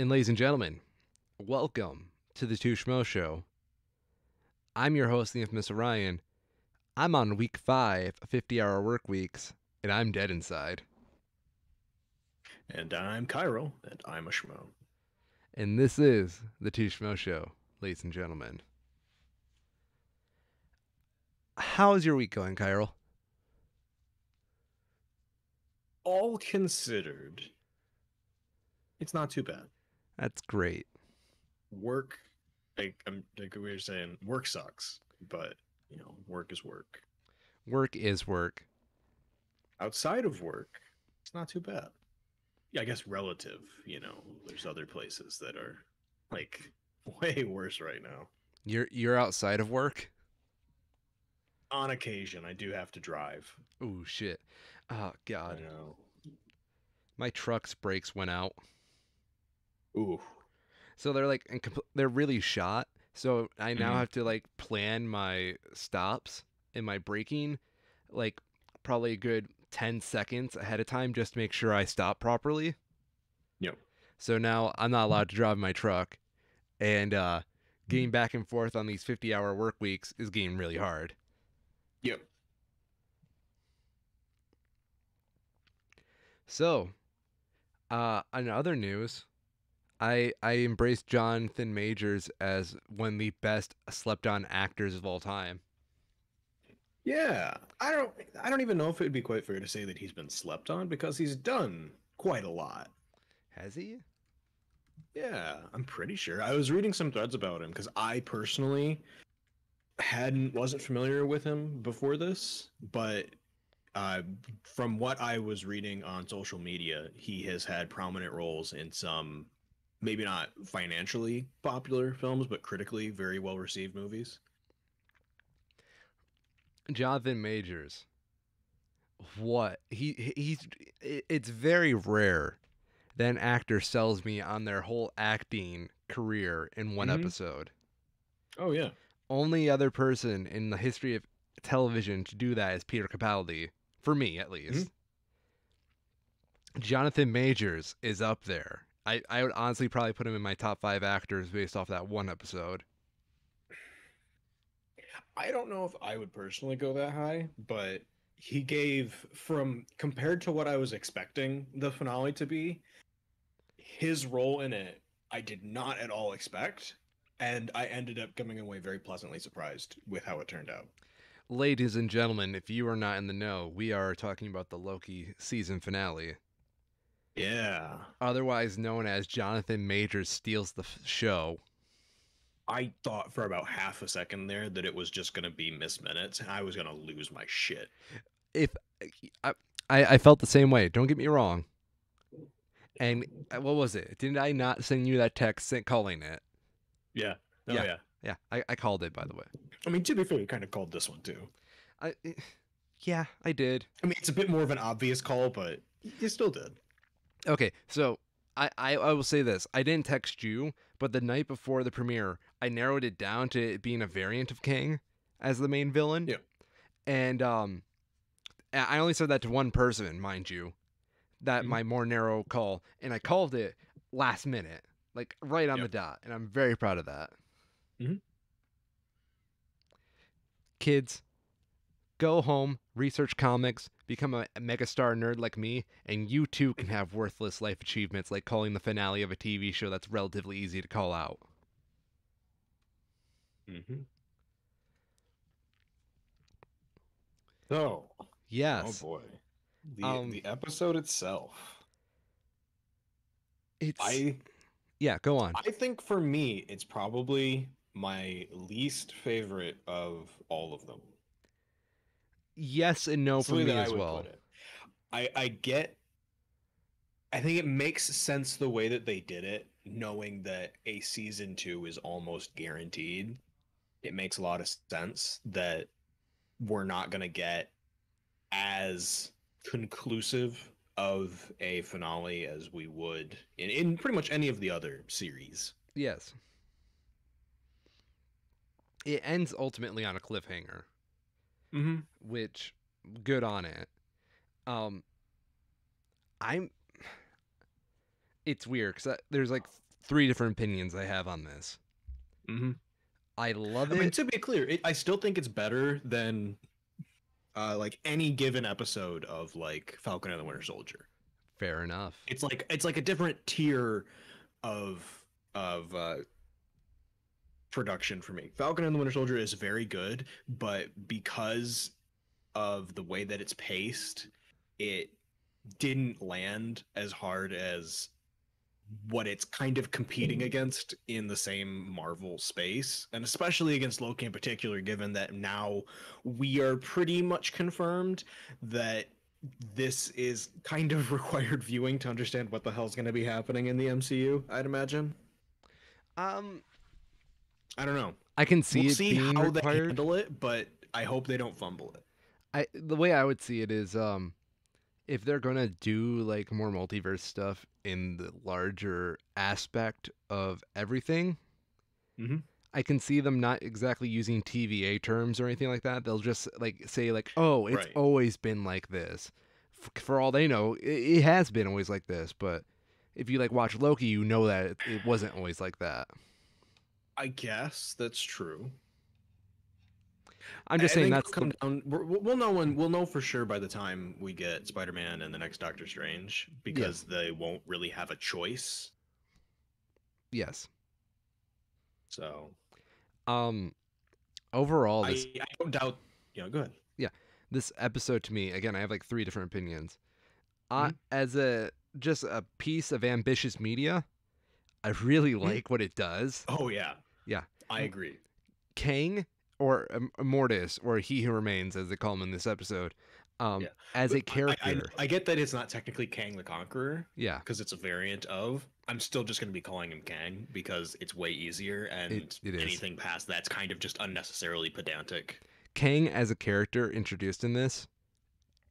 And ladies and gentlemen, welcome to the Two Schmoes Show. I'm your host, the infamous Orion. I'm on week 5, 50-hour work weeks, and I'm dead inside. And I'm Cairo, and I'm a Schmo. And this is the Two Schmoes Show, ladies and gentlemen. How's your week going, Kyril? All considered, it's not too bad. That's great. Work, like we were saying, work sucks, but work is work. Work is work. Outside of work, it's not too bad. Yeah, I guess relative. There's other places that are like way worse right now. You're outside of work? On occasion, I do have to drive. Ooh, shit. Oh, I God. know. My truck's brakes went out. Ooh. So they're they're really shot. So I now Mhm. have to plan my stops and my braking like probably a good 10 seconds ahead of time just to make sure I stop properly. Yep. So now I'm not allowed to drive my truck, and getting back and forth on these 50-hour work weeks is getting really hard. Yep. So, on other news, I embraced Jonathan Majors as one of the best slept on actors of all time. Yeah, I don't even know if it would be quite fair to say that he's been slept on because he's done quite a lot. Has he? Yeah, I'm pretty sure. I was reading some threads about him because I personally hadn't wasn't familiar with him before this, but uh, from what I was reading on social media, he has had prominent roles in some maybe not financially popular films, but critically very well received movies. Jonathan Majors. What? It's very rare that an actor sells me on their whole acting career in one Mm-hmm. episode. Oh yeah. Only other person in the history of television to do that is Peter Capaldi, for me at Mm-hmm. least. Jonathan Majors is up there. I would honestly probably put him in my top 5 actors based off that one episode. I don't know if I would personally go that high, but he gave from compared to what I was expecting the finale to be, his role in it, I did not at all expect, and I ended up coming away very pleasantly surprised with how it turned out. Ladies and gentlemen, if you are not in the know, we are talking about the Loki season finale, Yeah. otherwise known as Jonathan Majors steals the show. I thought for about half a second there that it was just going to be Miss Minutes, and I was going to lose my shit. If I, I felt the same way, don't get me wrong. And what was it? Didn't I not send you that text calling it? Yeah. Oh, Yeah, yeah. yeah, I called it, by the way. I mean, to be fair, you kind of called this one too. I yeah, I did. I mean, it's a bit more of an obvious call, but you still did. Okay, so I will say this. I didn't text you, but the night before the premiere, I narrowed it down to it being a variant of Kang as the main villain. Yeah. And I only said that to one person, mind you, that Mm-hmm. my more narrow call, and I called it last minute, like right on the Yep. dot, and I'm very proud of that. Mm-hmm. Kids, go home, research comics, become a megastar nerd like me, and you too can have worthless life achievements like calling the finale of a TV show that's relatively easy to call out. Mm-hmm. So, oh Yes. boy, the Um the episode itself. it's I yeah, go on. I think for me, it's probably my least favorite of all of them. Yes and no That's the for way me that I as would well. put it. I get. I think it makes sense the way that they did it, knowing that a season two is almost guaranteed. It makes a lot of sense that we're not gonna get as conclusive of a finale as we would in pretty much any of the other series. Yes. It ends ultimately on a cliffhanger, Mm-hmm. which good on it. Um I'm it's weird cuz there's three different opinions I have on this. Mm-hmm. I love I mean, it. to be clear, I still think it's better than like any given episode of like Falcon and the Winter Soldier. Fair enough. It's like a different tier of of production for me. Falcon and the Winter Soldier is very good, but because of the way that it's paced, it didn't land as hard as what it's kind of competing against in the same Marvel space, and especially against Loki in particular, given that now we are pretty much confirmed that this is kind of required viewing to understand what the hell's going to be happening in the MCU, I'd imagine. Um, I don't know. I can We'll see it see being how they required. handle it, but I hope they don't fumble it. The way I would see it is if they're gonna do like more multiverse stuff in the larger aspect of everything, Mm-hmm. I can see them not exactly using TVA terms or anything like that. They'll just like say like, "Oh, it's Right. always been like this." For all they know, it has been always like this. But if you like watch Loki, you know that it wasn't always like that. I guess that's true. I'm I just saying think that's it'll come down. We'll know when. We'll know for sure by the time we get Spider-Man and the next Doctor Strange, yeah, because they won't really have a choice. yes. So Um, overall, this I don't doubt. Go ahead. yeah, this episode to me again, I have like three different opinions. Mhm. As a just a piece of ambitious media, I really Mhm. like what it does. Oh yeah, Yeah, I agree. Kang or Mortis or He Who Remains, as they call him in this episode, Yeah, as but a character. I get that it's not technically Kang the Conqueror Yeah, because it's a variant of. I'm still just going to be calling him Kang because it's way easier, and it is. anything past that's kind of just unnecessarily pedantic. Kang as a character introduced in this,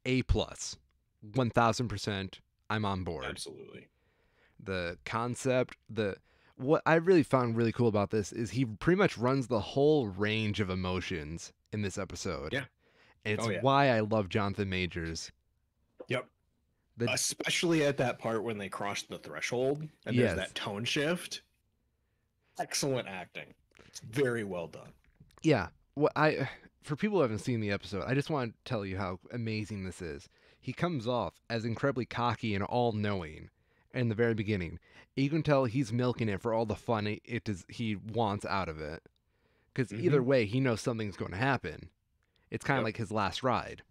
A plus, 1000%. I'm on board. Absolutely. The concept, the what I really found really cool about this is he pretty much runs the whole range of emotions in this episode. Yeah. And it's Oh yeah. why I love Jonathan Majors. Yep. The Especially at that part when they cross the threshold and there's yes, that tone shift. Excellent acting. It's very well done. yeah. What I for people who haven't seen the episode, I just want to tell you how amazing this is. He comes off as incredibly cocky and all-knowing in the very beginning. You can tell he's milking it for all the fun he wants out of it. Because either Mm-hmm. way, he knows something's going to happen. It's kind of Yep. like his last ride.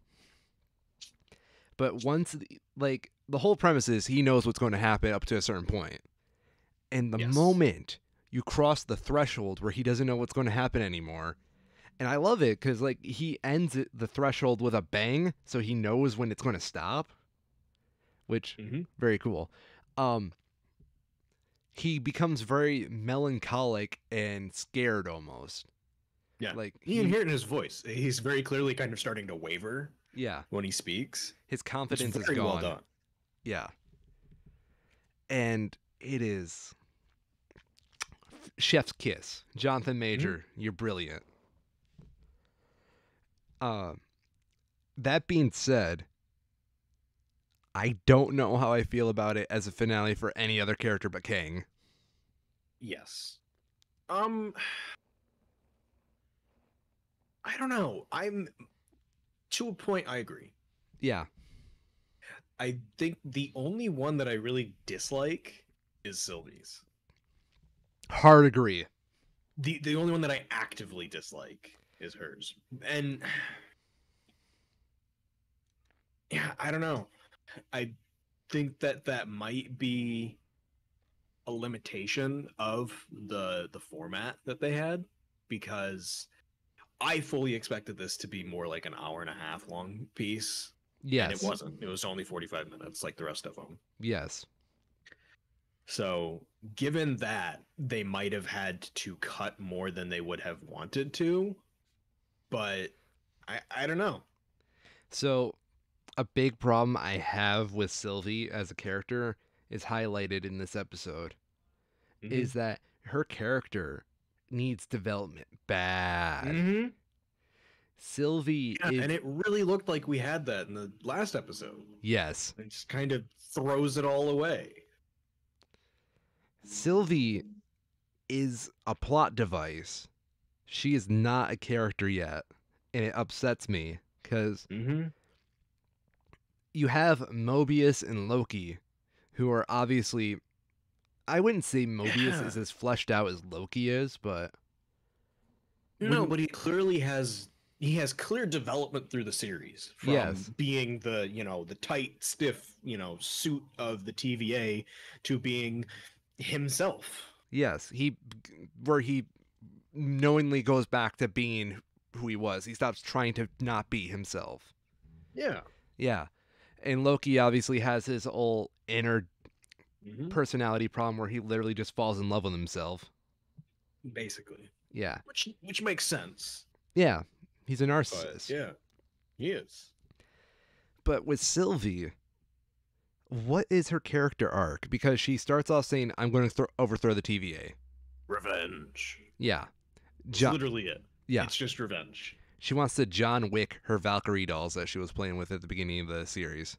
But once, like, the whole premise is he knows what's going to happen up to a certain point. And the Yes. moment you cross the threshold where he doesn't know what's going to happen anymore, and I love it because, like, he ends the threshold with a bang, so he knows when it's going to stop, which, Mm-hmm. very cool. Um, he becomes very melancholic and scared almost. Yeah. Like, You can hear it in his voice. He's very clearly kind of starting to waver yeah, when he speaks. his It's confidence is very well gone. done. Yeah. And it is chef's kiss. Jonathan Mm-hmm. Major, you're brilliant. Uh, that being said, I don't know how I feel about it as a finale for any other character but Kang. Yes. Um, I don't know. I'm to a point. I agree. Yeah. I think the only one that I really dislike is Sylvie's. Hard agree. The only one that I actively dislike is hers. And yeah, I don't know. I think that that might be a limitation of the format that they had, because I fully expected this to be more like an hour and a half long piece, and it Yes. wasn't. It was only 45 minutes like the rest of them. Yes. So, given that, they might have had to cut more than they would have wanted to, but I don't know. So, a big problem I have with Sylvie as a character is highlighted in this episode Mm-hmm. is that her character needs development bad. Mm-hmm. Sylvie Yeah, is and it really looked like we had that in the last episode. yes. It just kind of throws it all away. Sylvie is a plot device. She is not a character yet, and it upsets me because Mm-hmm. you have Mobius and Loki, who are obviously. I wouldn't say Mobius Yeah. is as fleshed out as Loki is, but No, when but he clearly has clear development through the series from yes, being the, the tight, stiff, suit of the TVA to being himself. yes, he knowingly goes back to being who he was. He stops trying to not be himself. Yeah. Yeah, and Loki obviously has his whole inner Hmm. personality problem where he literally just falls in love with himself. Basically. Yeah, Which makes sense. yeah, he's a But narcissist. yeah, he is. But with Sylvie, what is her character arc? Because she starts off saying, "I'm going to overthrow the TVA." Revenge. Yeah, It's John. literally it. Yeah, It's just revenge. she wants to John Wick her Valkyrie dolls that she was playing with at the beginning of the series,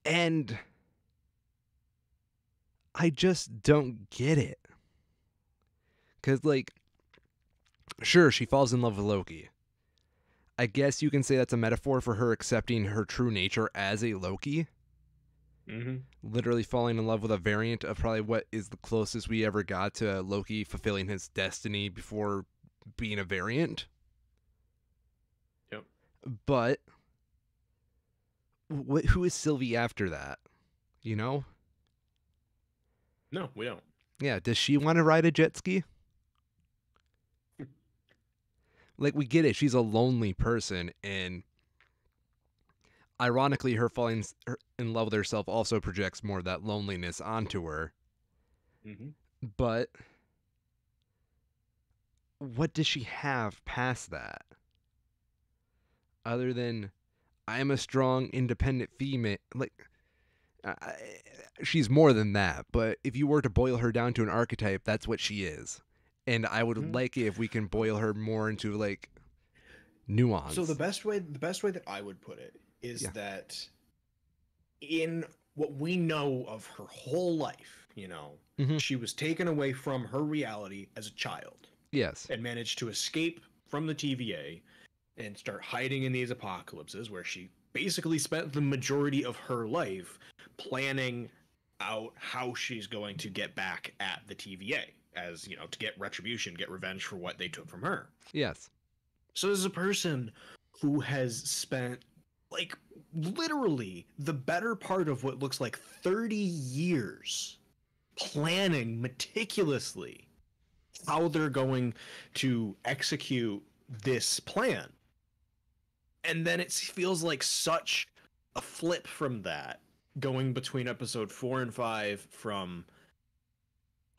and I just don't get it. Cause like, sure, she falls in love with Loki. I guess you can say that's a metaphor for her accepting her true nature as a Loki. Mm-hmm. Literally falling in love with a variant of probably what is the closest we ever got to Loki fulfilling his destiny before being a variant. Yep. But who is Sylvie after that? You know? No, we don't. Yeah, does she want to ride a jet ski? Like, we get it. She's a lonely person, and ironically, her falling in love with herself also projects more of that loneliness onto her. Mm-hmm. But what does she have past that? Other than, I am a strong, independent female. Like, I, she's more than that. But if you were to boil her down to an archetype, that's what she is. And I would like it if we can boil her more into, like, So nuance. the best way that I would put it is Yeah. that in what we know of her whole life, Hmm. she was taken away from her reality as a child Yes. and managed to escape from the TVA and start hiding in these apocalypses where she basically spent the majority of her life planning out how she's going to get back at the TVA as, to get retribution, get revenge for what they took from her. Yes. So this is a person who has spent like literally the better part of what looks like 30 years planning meticulously how they're going to execute this plan. And then it feels like such a flip from that going between episode 4 and 5 from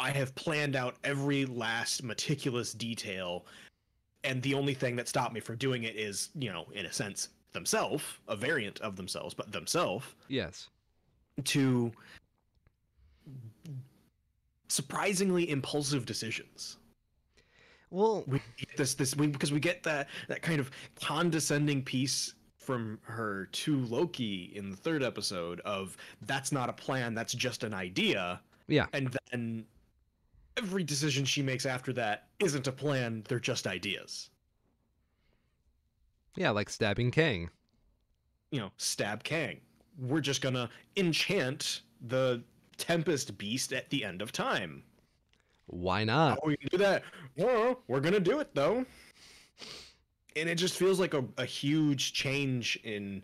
I have planned out every last meticulous detail and the only thing that stopped me from doing it is, in a sense, themselves, a variant of themselves, but themselves, Yes. to surprisingly impulsive decisions. Well, We get because we get that kind of condescending piece from her to Loki in the third episode of that's not a plan, that's just an idea, yeah. and then every decision she makes after that isn't a plan, they're just ideas. Yeah, like stabbing Kang. Stab Kang. We're just gonna enchant the Tempest Beast at the end of time. Why How not? are we gonna do that? Well, we're gonna do it though. And it just feels like a huge change in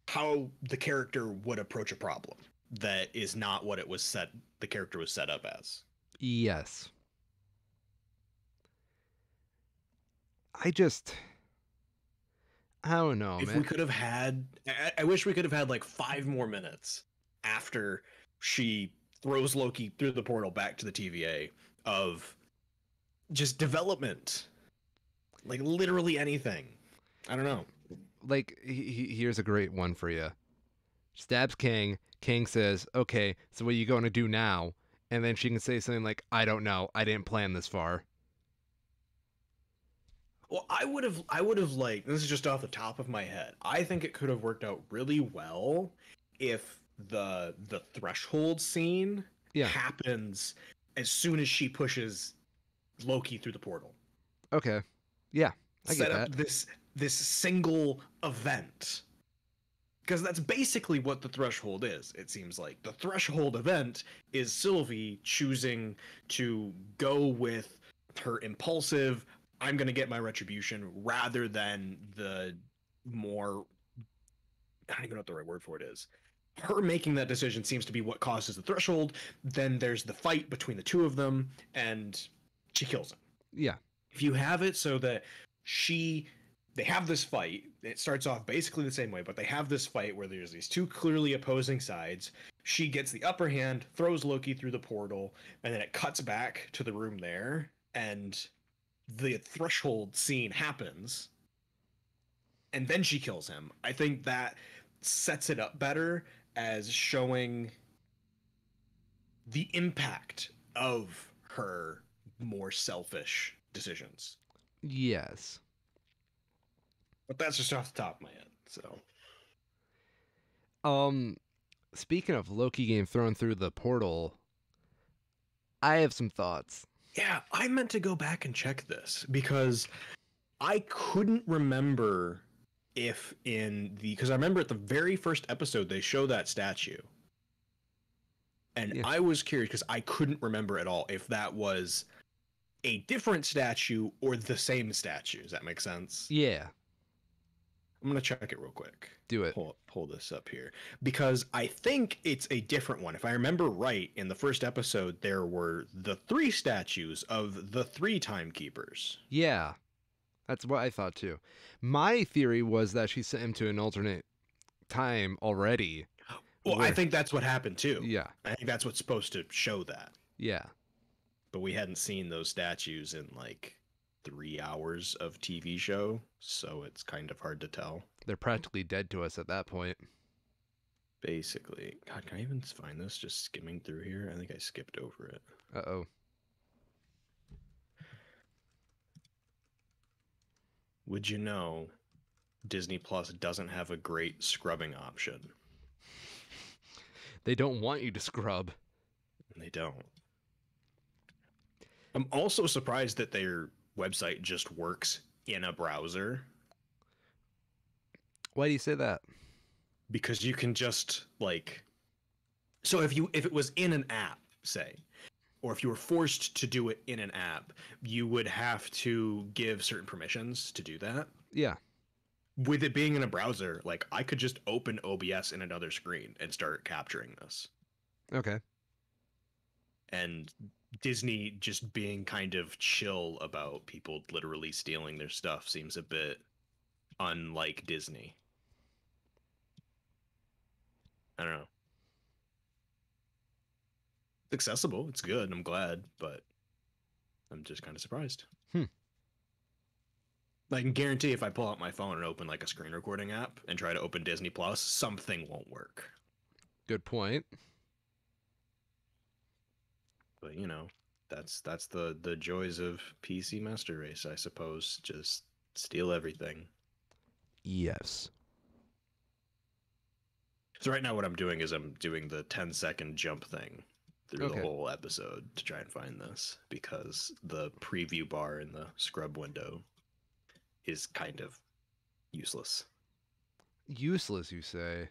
how the character would approach a problem that is not what the character was set up as. Yes. I just I don't know, If we man. could have had I wish we could have had like 5 more minutes after she throws Loki through the portal back to the TVA of just development. Like literally anything. I don't know. Like here's a great one for you. Stabs Kang. Kang says, "Okay, so what are you going to do now?" And then she can say something like, "I don't know. I didn't plan this far." Well, this is just off the top of my head. I think it could have worked out really well if the threshold scene Yeah. happens as soon as she pushes Loki through the portal. Okay. Yeah, I get Set up that. this single event, because that's basically what the threshold is. It seems like the threshold event is Sylvie choosing to go with her impulsive, I'm going to get my retribution, rather than the more, I don't even know what the right word for it is. Her making that decision seems to be what causes the threshold. Then there's the fight between the two of them, and she kills him. Yeah. If you have it so that she they have this fight, it starts off basically the same way, but they have this fight where there's these two clearly opposing sides. She gets the upper hand, throws Loki through the portal, and then it cuts back to the room there, and the threshold scene happens, and then she kills him. I think that sets it up better as showing the impact of her more selfish decisions. Yes. But that's just off the top of my head. So Um, speaking of Loki getting thrown through the portal, I have some thoughts. yeah, I meant to go back and check this because I couldn't remember if in the, because I remember at the very first episode they show that statue. And Yeah. I was curious because I couldn't remember at all if that was a different statue or the same statue. Does that make sense? Yeah. I'm gonna check it real quick. Do it. Pull this up here because I think it's a different one. If I remember right, in the first episode there were the three statues of the three timekeepers. Yeah. That's what I thought too. My theory was that she sent him to an alternate time already. Well, where- I think that's what happened too. Yeah. I think that's what's supposed to show that. Yeah. But we hadn't seen those statues in like 3 hours of TV show, so it's kind of hard to tell. They're practically dead to us at that point. Basically, God, can I even find this? Just skimming through here, I think I skipped over it. Uh-oh. Would you know Disney Plus doesn't have a great scrubbing option? They don't want you to scrub. They don't. I'm also surprised that their website just works in a browser, Why do you say that? because you can just like, so if it was in an app, say, or if you were forced to do it in an app, you would have to give certain permissions to do that. Yeah. With it being in a browser, like I could just open OBS in another screen and start capturing this. Okay. And Disney just being kind of chill about people literally stealing their stuff seems a bit unlike Disney. I don't know. It's accessible, it's good, I'm glad, but I'm just kind of surprised. I can guarantee if I pull out my phone and open like a screen recording app and try to open Disney Plus, something won't work. Good point. But you know, that's the joys of PC Master Race, I suppose. Just steal everything. Yes. So right now what I'm doing is I'm doing the 10-second jump thing through Okay. the whole episode to try and find this, because the preview bar in the scrub window is kind of useless. Useless, you say?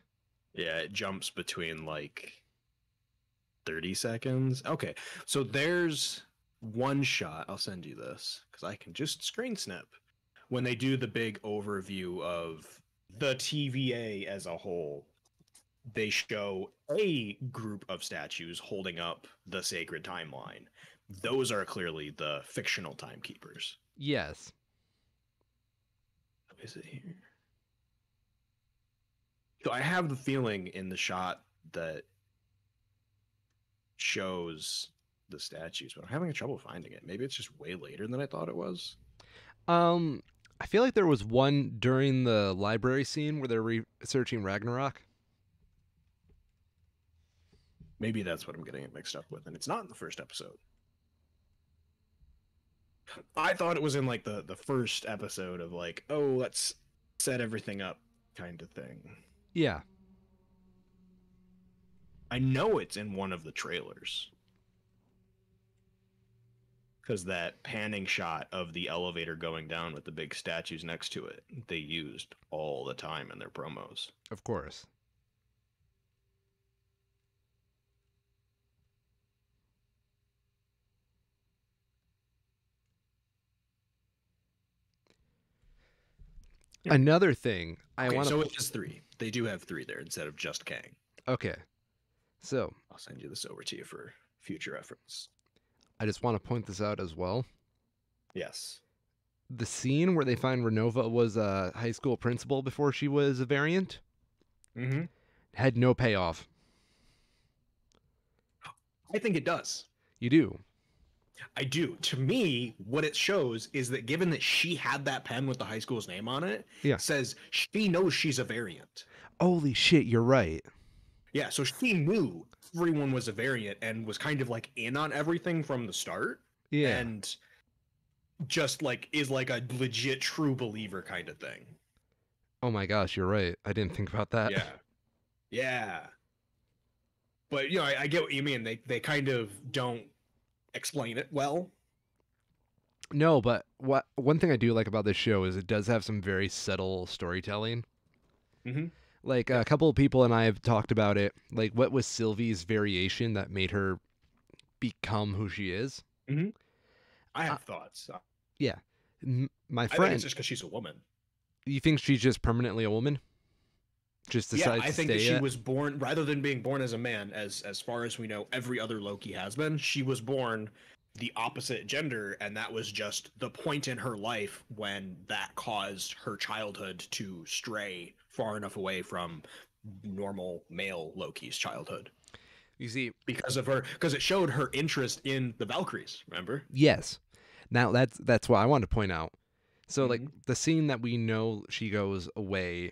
Yeah, it jumps between like 30 seconds. Okay, so there's one shot. I'll send you this because I can just screen snip. When they do the big overview of the TVA as a whole, they show a group of statues holding up the sacred timeline. Those are clearly the fictional timekeepers. Yes. Is it here? So I have the feeling in the shot that shows the statues, but I'm having trouble finding it. Maybe it's just way later than I thought it was. I feel like there was one during the library scene where they're researching Ragnarok. Maybe that's what I'm getting it mixed up with, and it's not in the first episode. I thought it was in like the first episode of like, oh, let's set everything up kind of thing. Yeah. I know it's in one of the trailers. Because that panning shot of the elevator going down with the big statues next to it, they used all the time in their promos. Of course. Yeah. Another thing I Okay, want so to. it's just three. They do have three there instead of just Kang. Okay. So I'll send you this over to you for future reference. I just want to point this out as well. Yes. The scene where they find Renova was a high school principal before she was a variant Mm-hmm. had no payoff. I think it does. You do. I do. To me, what it shows is that given that she had that pen with the high school's name on it, Yeah. says she knows she's a variant. Holy shit, you're right. Yeah, so she knew everyone was a variant and was kind of like in on everything from the start. Yeah. And just like is like a legit true believer kind of thing. Oh my gosh, you're right. I didn't think about that. Yeah. Yeah. But you know, I get what you mean. They kind of don't explain it well. No, but one thing I do like about this show is it does have some very subtle storytelling. Mm-hmm. Like a couple of people and I have talked about it. Like, what was Sylvie's variation that made her become who she is? Mm-hmm. I have thoughts. Yeah, my I think friend. it's just because she's a woman. You think she's just permanently a woman? Just decides I to think stay that she it? was born rather than being born as a man, as far as we know, every other Loki has been. She was born the opposite gender, and that was just the point in her life when that caused her childhood to stray far enough away from normal male Loki's childhood. You see, Because it showed her interest in the Valkyries, remember? yes. Now that's what I wanted to point out. So like Mhm. the scene that we know she goes away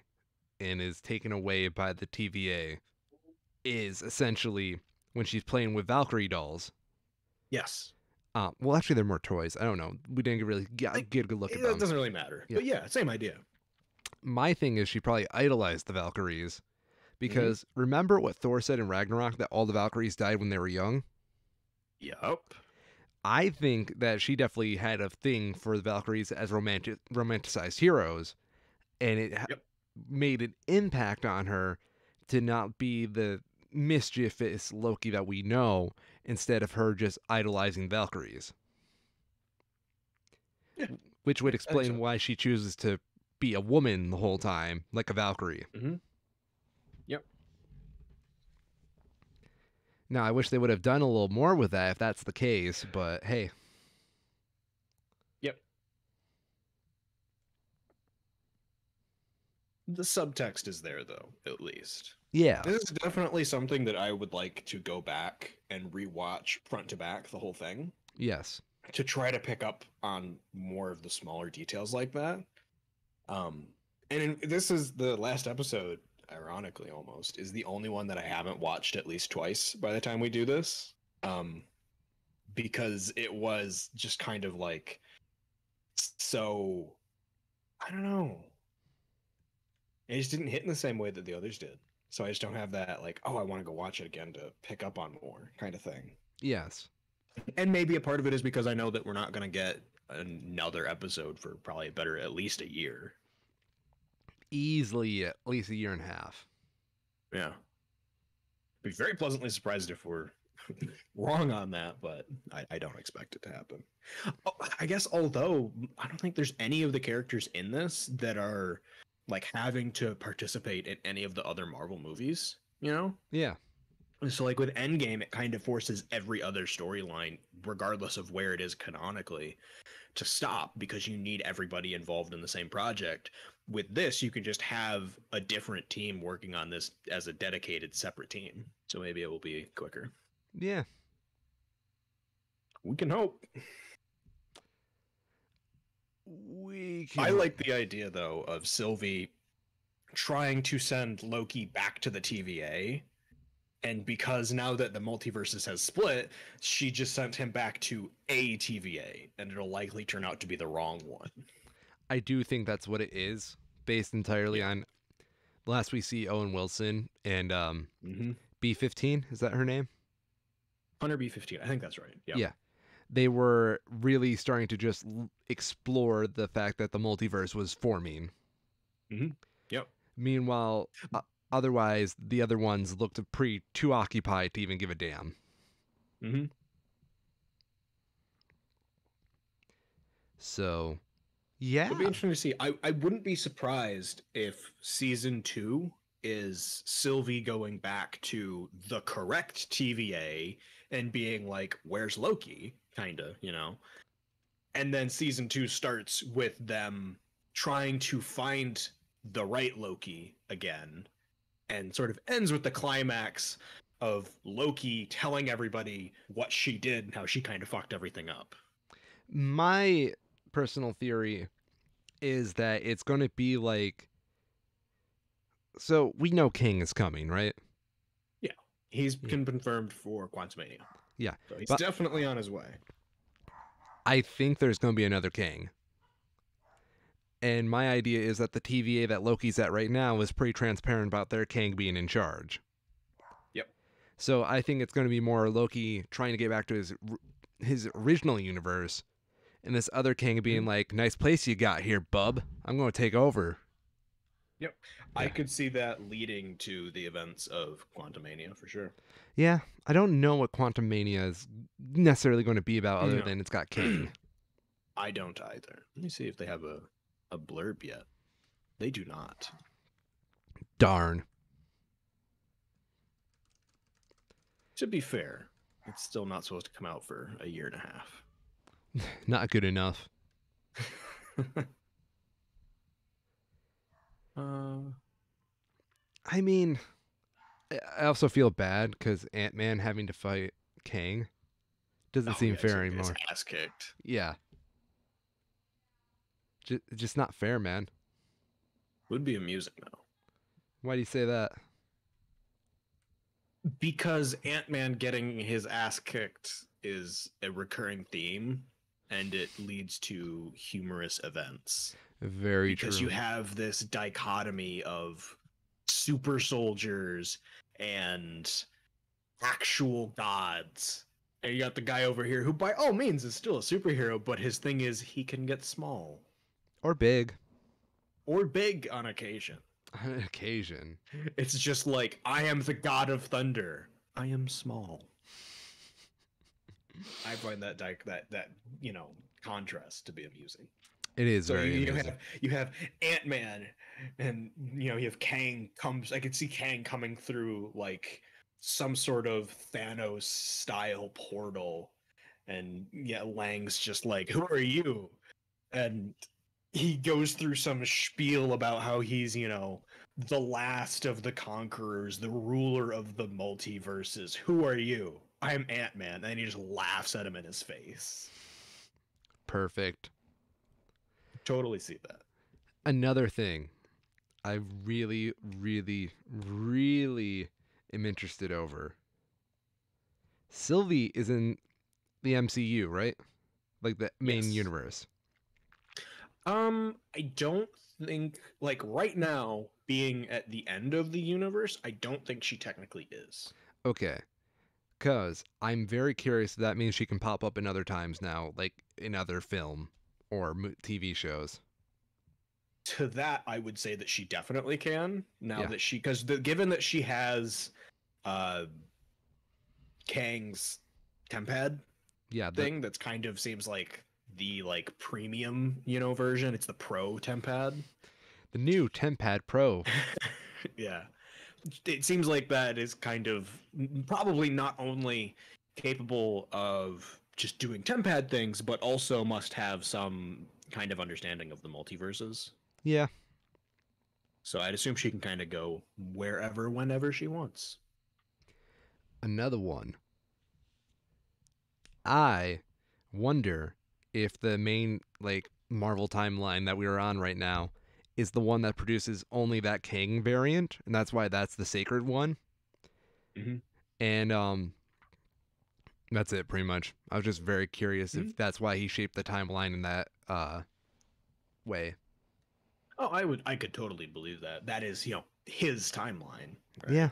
and is taken away by the TVA is essentially when she's playing with Valkyrie dolls. Yes. Well, actually, they're more toys. I don't know. We didn't really get a good look at It them. doesn't really matter. Yeah. But yeah, same idea. My thing is she probably idolized the Valkyries because remember what Thor said in Ragnarok that all the Valkyries died when they were young? Yup. I think that she definitely had a thing for the Valkyries as romanticized heroes, and it Yep. made an impact on her to not be the mischievous Loki that we know, instead of her just idolizing Valkyries. Yeah, Which would I think explain so. why she chooses to be a woman the whole time, like a Valkyrie. Mm-hmm. Yep. Now, I wish they would have done a little more with that if that's the case, but hey. Yep. The subtext is there, though, at least. Yeah. This is definitely something that I would like to go back and rewatch front to back the whole thing Yes. to try to pick up on more of the smaller details like that. This is the last episode, ironically almost, is the only one that I haven't watched at least twice by the time we do this. Because it was just kind of like so I don't know. It just didn't hit in the same way that the others did. So I just don't have that like, oh, I want to go watch it again to pick up on more kind of thing. Yes. And maybe a part of it is because I know that we're not going to get another episode for probably better at least a year. Easily at least a year and a half. Yeah. Be very pleasantly surprised if we're wrong on that, but I don't expect it to happen. Oh, I guess although I don't think there's any of the characters in this that are like having to participate in any of the other Marvel movies, you know? Yeah. So like with Endgame, it kind of forces every other storyline, regardless of where it is canonically, to stop because you need everybody involved in the same project. With this, you can just have a different team working on this as a dedicated separate team. So maybe it will be quicker. Yeah. We can hope. We can. I like the idea though of Sylvie trying to send Loki back to the TVA. And because now that the multiverses has split, she just sent him back to a TVA, and it'll likely turn out to be the wrong one. I do think that's what it is, based entirely Yeah. on last we see Owen Wilson and Mm-hmm. B-15, is that her name? Hunter B-15. I think that's right. Yep. Yeah. They were really starting to just explore the fact that the multiverse was forming. Mm-hmm. Yep. Meanwhile, otherwise, the other ones looked pretty too occupied to even give a damn. Mm-hmm. So, yeah. It'll be interesting to see. I wouldn't be surprised if season 2 is Sylvie going back to the correct TVA and being like, "Where's Loki?" Kinda, you know. And then season 2 starts with them trying to find the right Loki again, and sort of ends with the climax of Loki telling everybody what she did and how she kind of fucked everything up. My personal theory is that it's going to be like, so we know King is coming, right? Yeah, he's Yeah. been confirmed for Quantumania. Yeah. So he's But definitely on his way. I think there's going to be another King. And my idea is that the TVA that Loki's at right now is pretty transparent about their King being in charge. Yep. So I think it's going to be more Loki trying to get back to his original universe, and this other King being like, "Nice place you got here, bub. I'm going to take over." Yep. Yeah. I could see that leading to the events of Quantumania for sure. Yeah, I don't know what Quantum Mania is necessarily going to be about, other No. than it's got King. I don't either. Let me see if they have a blurb yet. They do not. Darn. To be fair, it's still not supposed to come out for a year and a half. Not good enough. I mean, I also feel bad because Ant-Man having to fight Kang doesn't seem fair his anymore. ass kicked. Yeah. Just not fair, man. Would be amusing though. Why do you say that? Because Ant-Man getting his ass kicked is a recurring theme, and it leads to humorous events. Very because true. you have this dichotomy of super soldiers and actual gods. And you got the guy over here who, by all means, is still a superhero, but his thing is he can get small Or big. or big on occasion. On occasion. It's just like, I am the god of thunder. I am small. I find that contrast to be amusing. It is So very amusing. you have Ant-Man, and you have Kang comes. I could see Kang coming through like some sort of Thanos style portal, and yeah, Lang's just like, "Who are you?" And he goes through some spiel about how he's the last of the conquerors, the ruler of the multiverses. Who are you? I'm Ant-Man, and he just laughs at him in his face. Perfect. Totally see that. Another thing I really, really, really am interested over. Sylvie is in the MCU, right? Like the main Yes. universe. I don't think, like, right now, being at the end of the universe, I don't think she technically is. Okay. Because I'm very curious if that means she can pop up in other times now, like in other film or TV shows. To that, I would say that she definitely can. Now Yeah. that because given that she has Kang's tempad Yeah. thing, that's kind of seems like the premium, version. It's the pro tempad. The new Tempad Pro. Yeah. It seems like that is kind of probably not only capable of just doing tempad things, but also must have some kind of understanding of the multiverses. Yeah. So I'd assume she can kind of go wherever, whenever she wants. Another one. I wonder if the main Marvel timeline that we are on right now is the one that produces only that King variant, and that's why that's the sacred one. Mm-hmm. And that's it pretty much. I was just very curious if that's why he shaped the timeline in that way. Oh, I could totally believe that. That is, his timeline. Right? Yeah.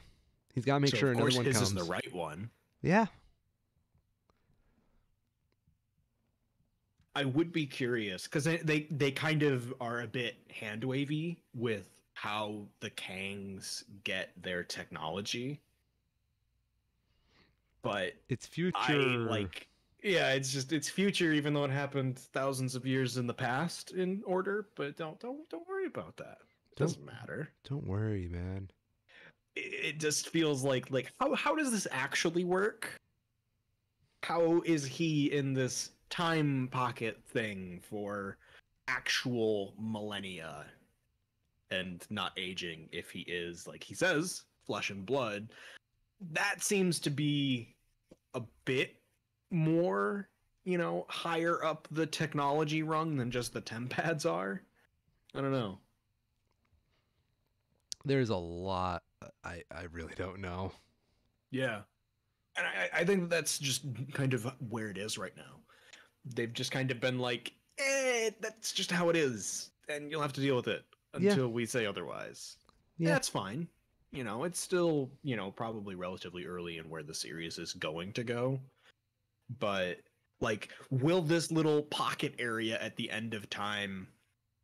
He's got to make So sure of another course one his is the comes. right one. Yeah. I would be curious because they kind of are a bit hand wavy with how the Kangs get their technology, but It's I future. like, yeah, it's future, even though it happened thousands of years in the past in order. But don't worry about that. It Don't doesn't matter. don't worry, man. It just feels like how does this actually work? How is he in this time pocket thing for actual millennia and not aging if he is, like he says, flesh and blood? That seems to be a bit more, higher up the technology rung than just the temp pads are. I don't know. There's a lot. I really don't know. Yeah. And I think that's just kind of where it is right now. They've just kind of been like, that's just how it is. And you'll have to deal with it Yeah. until we say otherwise. Yeah. That's fine. It's still, probably relatively early in where the series is going to go. But, like, will this little pocket area at the end of time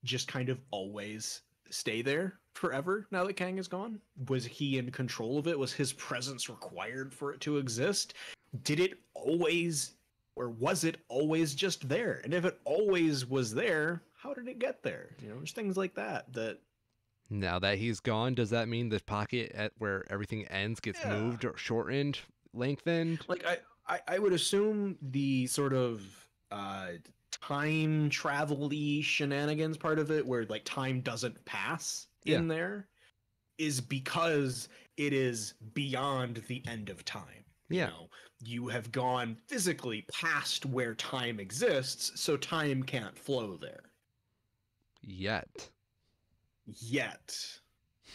just kind of always stay there forever now that Kang is gone? Was he in control of it? Was his presence required for it to exist? Did it always, or was it always just there? And if it always was there, how did it get there? There's things like that. Now that he's gone, does that mean the pocket at where everything ends gets Yeah. moved or shortened, lengthened? Like I would assume the sort of uh time travel-y shenanigans part of it, where like time doesn't pass Yeah. in there, is because it is beyond the end of time. Yeah. You have gone physically past where time exists, so time can't flow there Yet. yet.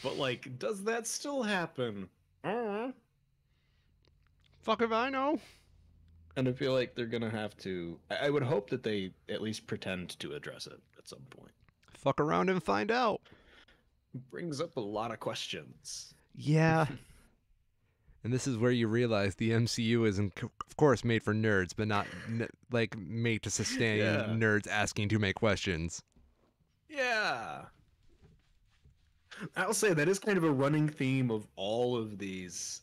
But like, does that still happen? Fuck if I know. And I feel like they're gonna have to. I would hope that they at least pretend to address it at some point. Fuck around and find out. Brings up a lot of questions. Yeah. And this is where you realize the MCU is, of course, made for nerds, but not like made to sustain Yeah. nerds asking too many questions. Yeah. I'll say that is kind of a running theme of all of these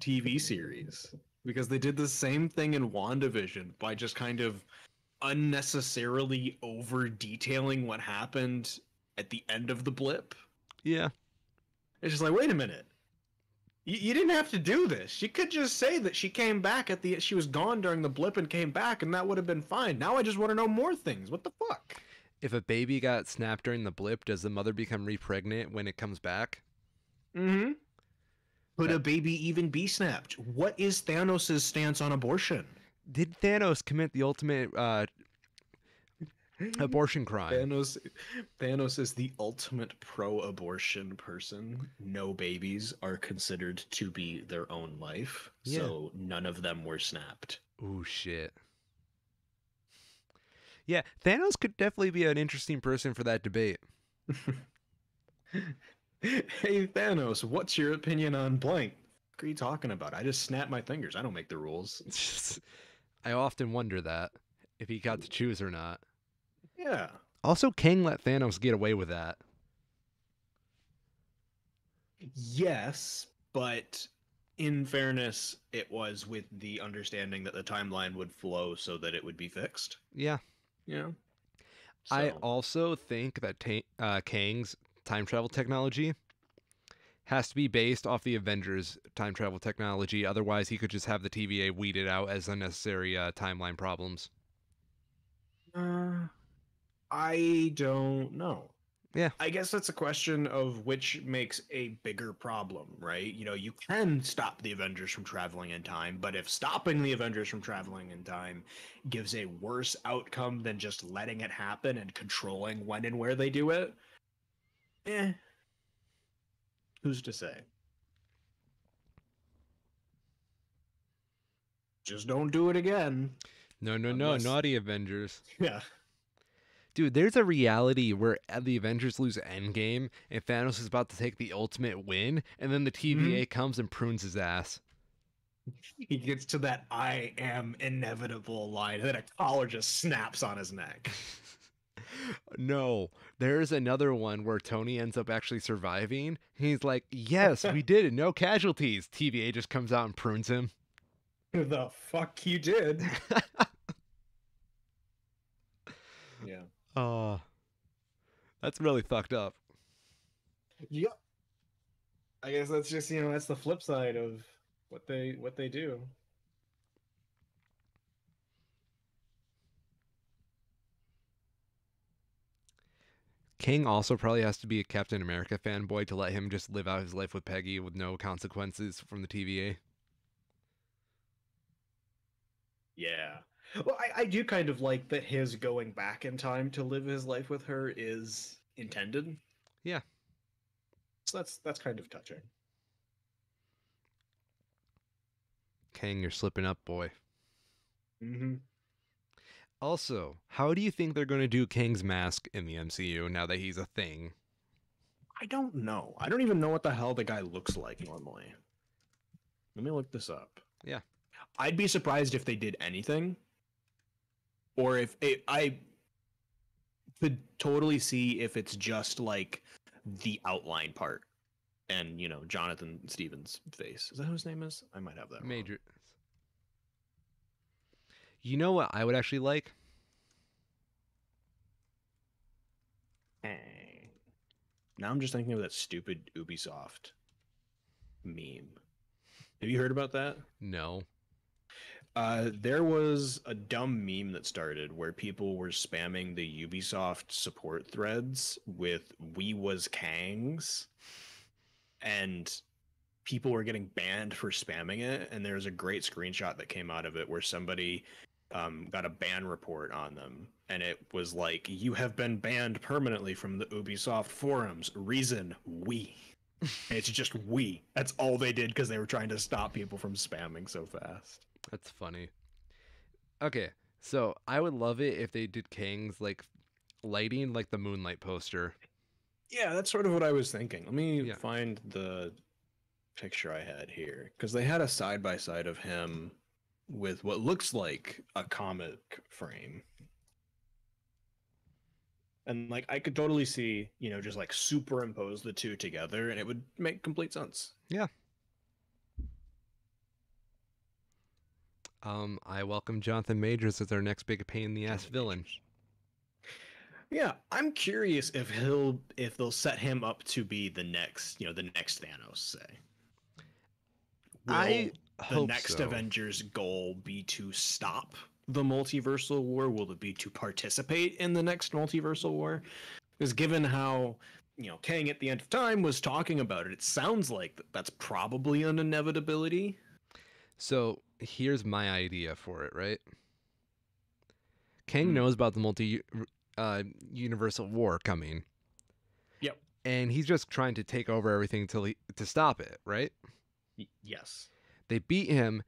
TV series, because they did the same thing in WandaVision by just kind of unnecessarily over detailing what happened at the end of the blip. Yeah. It's just like, wait a minute. You didn't have to do this. She could just say that she came back she was gone during the blip and came back, and that would have been fine. Now I just want to know more things. What the fuck? If a baby got snapped during the blip, does the mother become repregnant when it comes back? Mm-hmm. Could That, a baby even be snapped? What is Thanos' stance on abortion? did Thanos commit the ultimate abortion crime? Thanos is the ultimate pro-abortion person. No babies are considered to be their own life, Yeah. so none of them were snapped. Ooh, shit. Yeah, Thanos could definitely be an interesting person for that debate. Hey Thanos, what's your opinion on blank? What are you talking about? I just snap my fingers. I don't make the rules. I often wonder that, if he got to choose or not. Yeah. Also, Kang let Thanos get away with that. Yes, but in fairness, it was with the understanding that the timeline would flow so that it would be fixed. Yeah. Yeah. I So, also think that Kang's time travel technology has to be based off the Avengers time travel technology. Otherwise, he could just have the TVA weeded out as unnecessary timeline problems. I don't know. Yeah. I guess that's a question of which makes a bigger problem, right? You can stop the Avengers from traveling in time, but if stopping the Avengers from traveling in time gives a worse outcome than just letting it happen and controlling when and where they do it, who's to say? Just don't do it again. No, Unless, naughty Avengers. yeah. Dude, there's a reality where the Avengers lose Endgame and Thanos is about to take the ultimate win, and then the TVA comes and prunes his ass. He gets to that "I am inevitable" line, and then a collar just snaps on his neck. No, there's another one where Tony ends up actually surviving. He's like, yes, we did it, no casualties. TVA just comes out and prunes him. The fuck you did? Yeah. Oh, that's really fucked up. Yep. I guess that's just that's the flip side of what they do. King also probably has to be a Captain America fanboy to let him just live out his life with Peggy with no consequences from the TVA. Yeah. Well, I do kind of like that his going back in time to live his life with her is intended. Yeah. So that's kind of touching. King, you're slipping up, boy. Mm-hmm. Also, how do you think they're going to do King's mask in the MCU now that he's a thing? I don't know. I don't even know what the hell the guy looks like normally. Let me look this up. Yeah. I'd be surprised if they did anything, or if I could totally see if it's just like the outline part and Jonathan Stevens' face. Is that who his name is? I might have that wrong. Major. You know what I would actually like? Now I'm just thinking of that stupid Ubisoft meme. Have you heard about that? No. There was a dumb meme that started where people were spamming the Ubisoft support threads with "We was Kangs," and people were getting banned for spamming it. And there's a great screenshot that came out of it where somebody got a ban report on them, and it was like, "You have been banned permanently from the Ubisoft forums. Reason, we." And it's just "we." That's all they did because they were trying to stop people from spamming so fast. That's funny. Okay, so I would love it if they did King's like lighting like the Moonlight poster. Yeah, that's sort of what I was thinking. Let me Yeah. find the picture I had here, because they had a side by side of him with what looks like a comic frame. And like I could totally see, just like superimpose the two together and it would make complete sense. Yeah. I welcome Jonathan Majors as our next big pain in the ass villain. Yeah, I'm curious if they'll set him up to be the next, the next Thanos, say. I Will the hope next so. Avengers goal be to stop the multiversal war? Will it be to participate in the next multiversal war? Because given how, Kang at the end of time was talking about it, it sounds like that's probably an inevitability. So here's my idea for it, right? Kang knows about the universal war coming. Yep. And he's just trying to take over everything to stop it, right? Yes. They beat him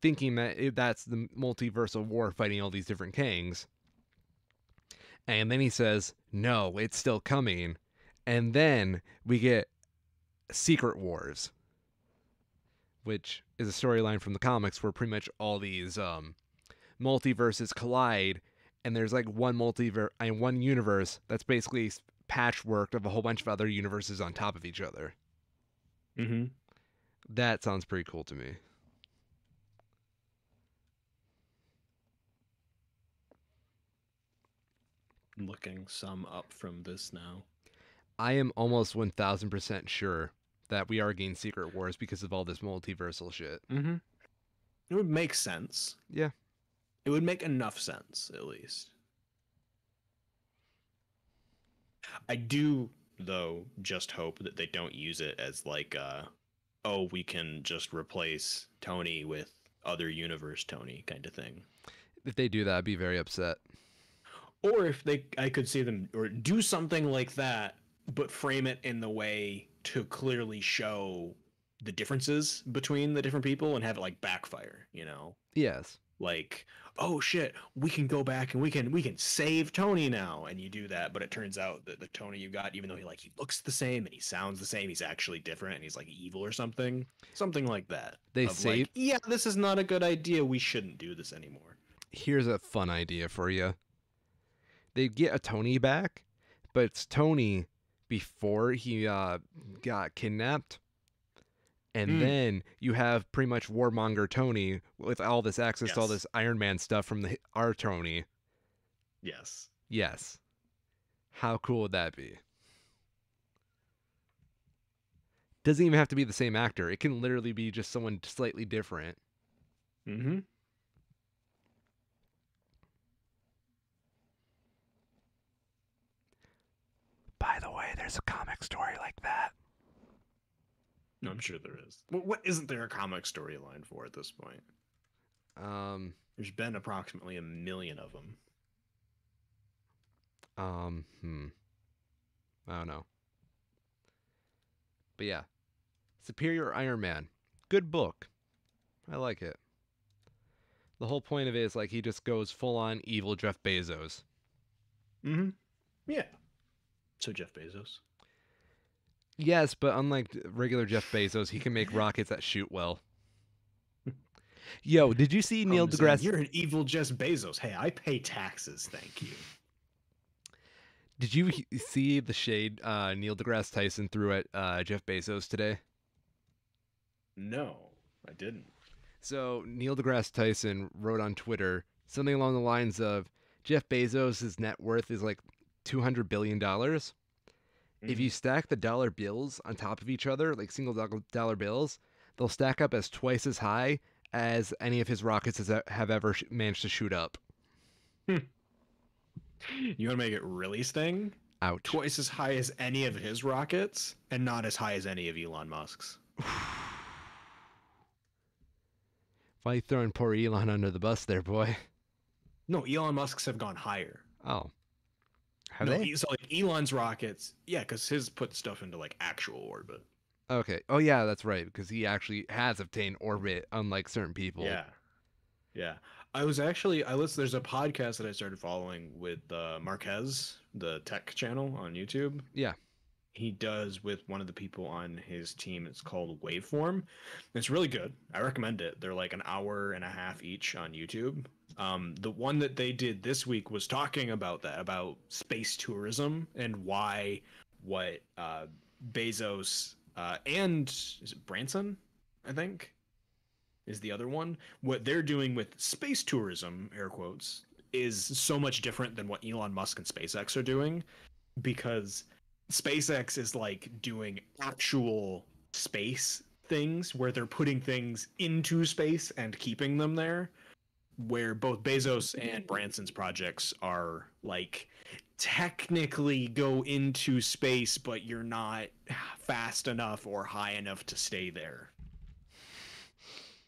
thinking that that's the multiversal war fighting all these different Kangs. And then he says, no, it's still coming. And then we get Secret Wars, which is a storyline from the comics where pretty much all these multiverses collide, and there's like one one universe that's basically patchworked of a whole bunch of other universes on top of each other. Mm-hmm. That sounds pretty cool to me. Looking some up from this now. I am almost 1000% sure that we are getting Secret Wars because of all this multiversal shit. Mm-hmm. It would make sense. Yeah. It would make enough sense, at least. I do, though, just hope that they don't use it as like, oh, we can just replace Tony with other universe Tony kind of thing. If they do that, I'd be very upset. Or if I could see them or do something like that, but frame it in the way to clearly show the differences between the different people and have it like backfire, Yes. like, oh shit, we can go back and we can save Tony now, and you do that, but it turns out that the Tony you got, even though he looks the same and he sounds the same, he's actually different and he's like evil or something like that. They Of say, like, yeah, this is not a good idea. We shouldn't do this anymore. here's a fun idea for you. They get a Tony back, but it's Tony before he got kidnapped. And Mm, then you have pretty much Warmonger Tony with all this access to all yes, this Iron Man stuff from our Tony. yes. Yes. How cool would that be? Doesn't even have to be the same actor. It can literally be just someone slightly different. Mm-hmm. By the way, there's a comic story like that. No, I'm sure there is. What isn't there a comic storyline for at this point? Um, There's been approximately a million of them. um, hmm. I don't know. But yeah. Superior Iron Man. Good book. I like it. The whole point of it is like he just goes full on evil Jeff Bezos. Mm-hmm. Yeah. So Jeff Bezos. Yes, but unlike regular Jeff Bezos, he can make rockets that shoot well. Yo, did you see Neil Comes in, deGrasse? you're an evil Jeff Bezos. Hey, I pay taxes, thank you. Did you see the shade Neil deGrasse Tyson threw at Jeff Bezos today? No, I didn't. So Neil deGrasse Tyson wrote on Twitter something along the lines of Jeff Bezos' net worth is like $200 billion. If Mm-hmm. you stack the dollar bills on top of each other, like single dollar bills, they'll stack up as twice as high as any of his rockets have ever managed to shoot up. You want to make it really sting? Ouch. Twice as high as any of his rockets, and not as high as any of Elon Musk's. Why you throwing poor Elon under the bus there, boy? No, Elon Musk's have gone higher. Oh, have No, they? so like Elon's rockets, yeah, because his put stuff into like actual orbit. Okay. Oh yeah, that's right. Because he actually has obtained orbit, unlike certain people. Yeah, yeah. I listened. There's a podcast that I started following with Marquez, the tech channel on YouTube. Yeah. He does with one of the people on his team. It's called Waveform. It's really good. I recommend it. They're like an hour and a half each on YouTube. The one that they did this week was talking about that, about space tourism and why what Bezos and is it Branson, I think, is the other one. What they're doing with space tourism, air quotes, is so much different than what Elon Musk and SpaceX are doing because SpaceX is like doing actual space things where they're putting things into space and keeping them there, where both Bezos and Branson's projects are like technically go into space, but you're not fast enough or high enough to stay there.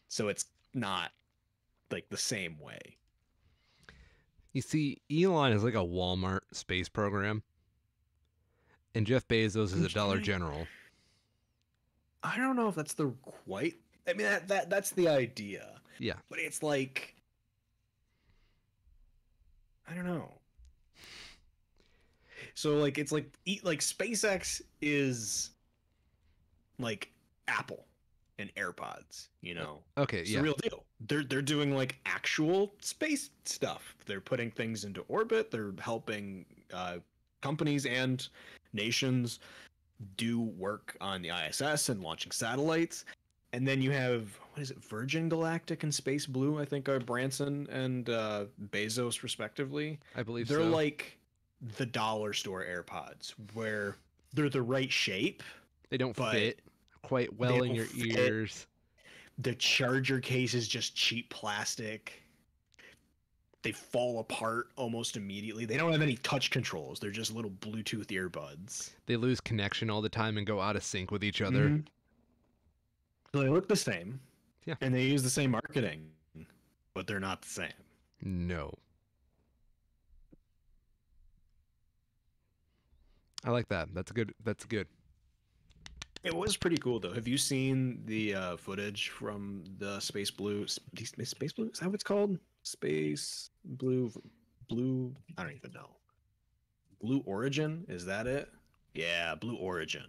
So it's not like the same way. You see, Elon is like a Walmart space program, and Jeff Bezos is a Dollar General. I don't know if that's the quite. I mean that's the idea, Yeah. but it's like I don't know. So like it's like SpaceX is like Apple and AirPods, you know. Okay. It's the Yeah. real deal. They're doing like actual space stuff. They're putting things into orbit. They're helping companies and nations do work on the ISS and launching satellites. And then you have what is it, Virgin Galactic and Space Blue, I think are Branson and Bezos respectively. I believe They're so. like the dollar store AirPods, where they're the right shape, They don't but fit quite they well in don't your fit. ears. The charger case is just cheap plastic. They fall apart almost immediately. They don't have any touch controls. They're just little Bluetooth earbuds. They lose connection all the time and go out of sync with each other. Mm-hmm. So they look the same. Yeah. And they use the same marketing, but they're not the same. No. I like that. That's good. That's good. It was pretty cool though. Have you seen the footage from the Space Blue? Space Blue? Is that what it's called? Space Blue, Blue. I don't even know. Blue Origin? Is that it? Yeah, Blue Origin.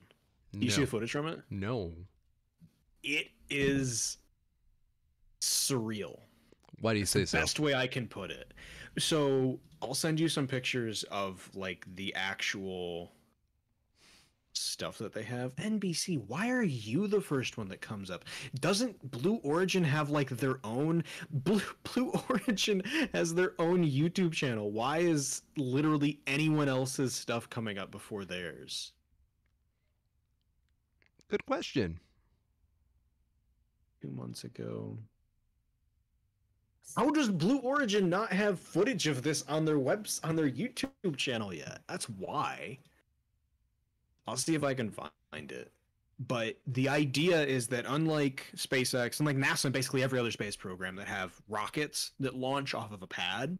You see the No. footage from it? No. It is surreal. Why do you It's say the so? best way I can put it. So I'll send you some pictures of like the actual stuff that they have. NBC, why are you the first one that comes up? Doesn't Blue Origin have like their own Blue Origin has their own YouTube channel? Why is literally anyone else's stuff coming up before theirs? Good question. 2 months ago. How does Blue Origin not have footage of this on their on their YouTube channel yet? That's why. I'll see if I can find it. But the idea is that unlike SpaceX, unlike NASA and basically every other space program that have rockets that launch off of a pad,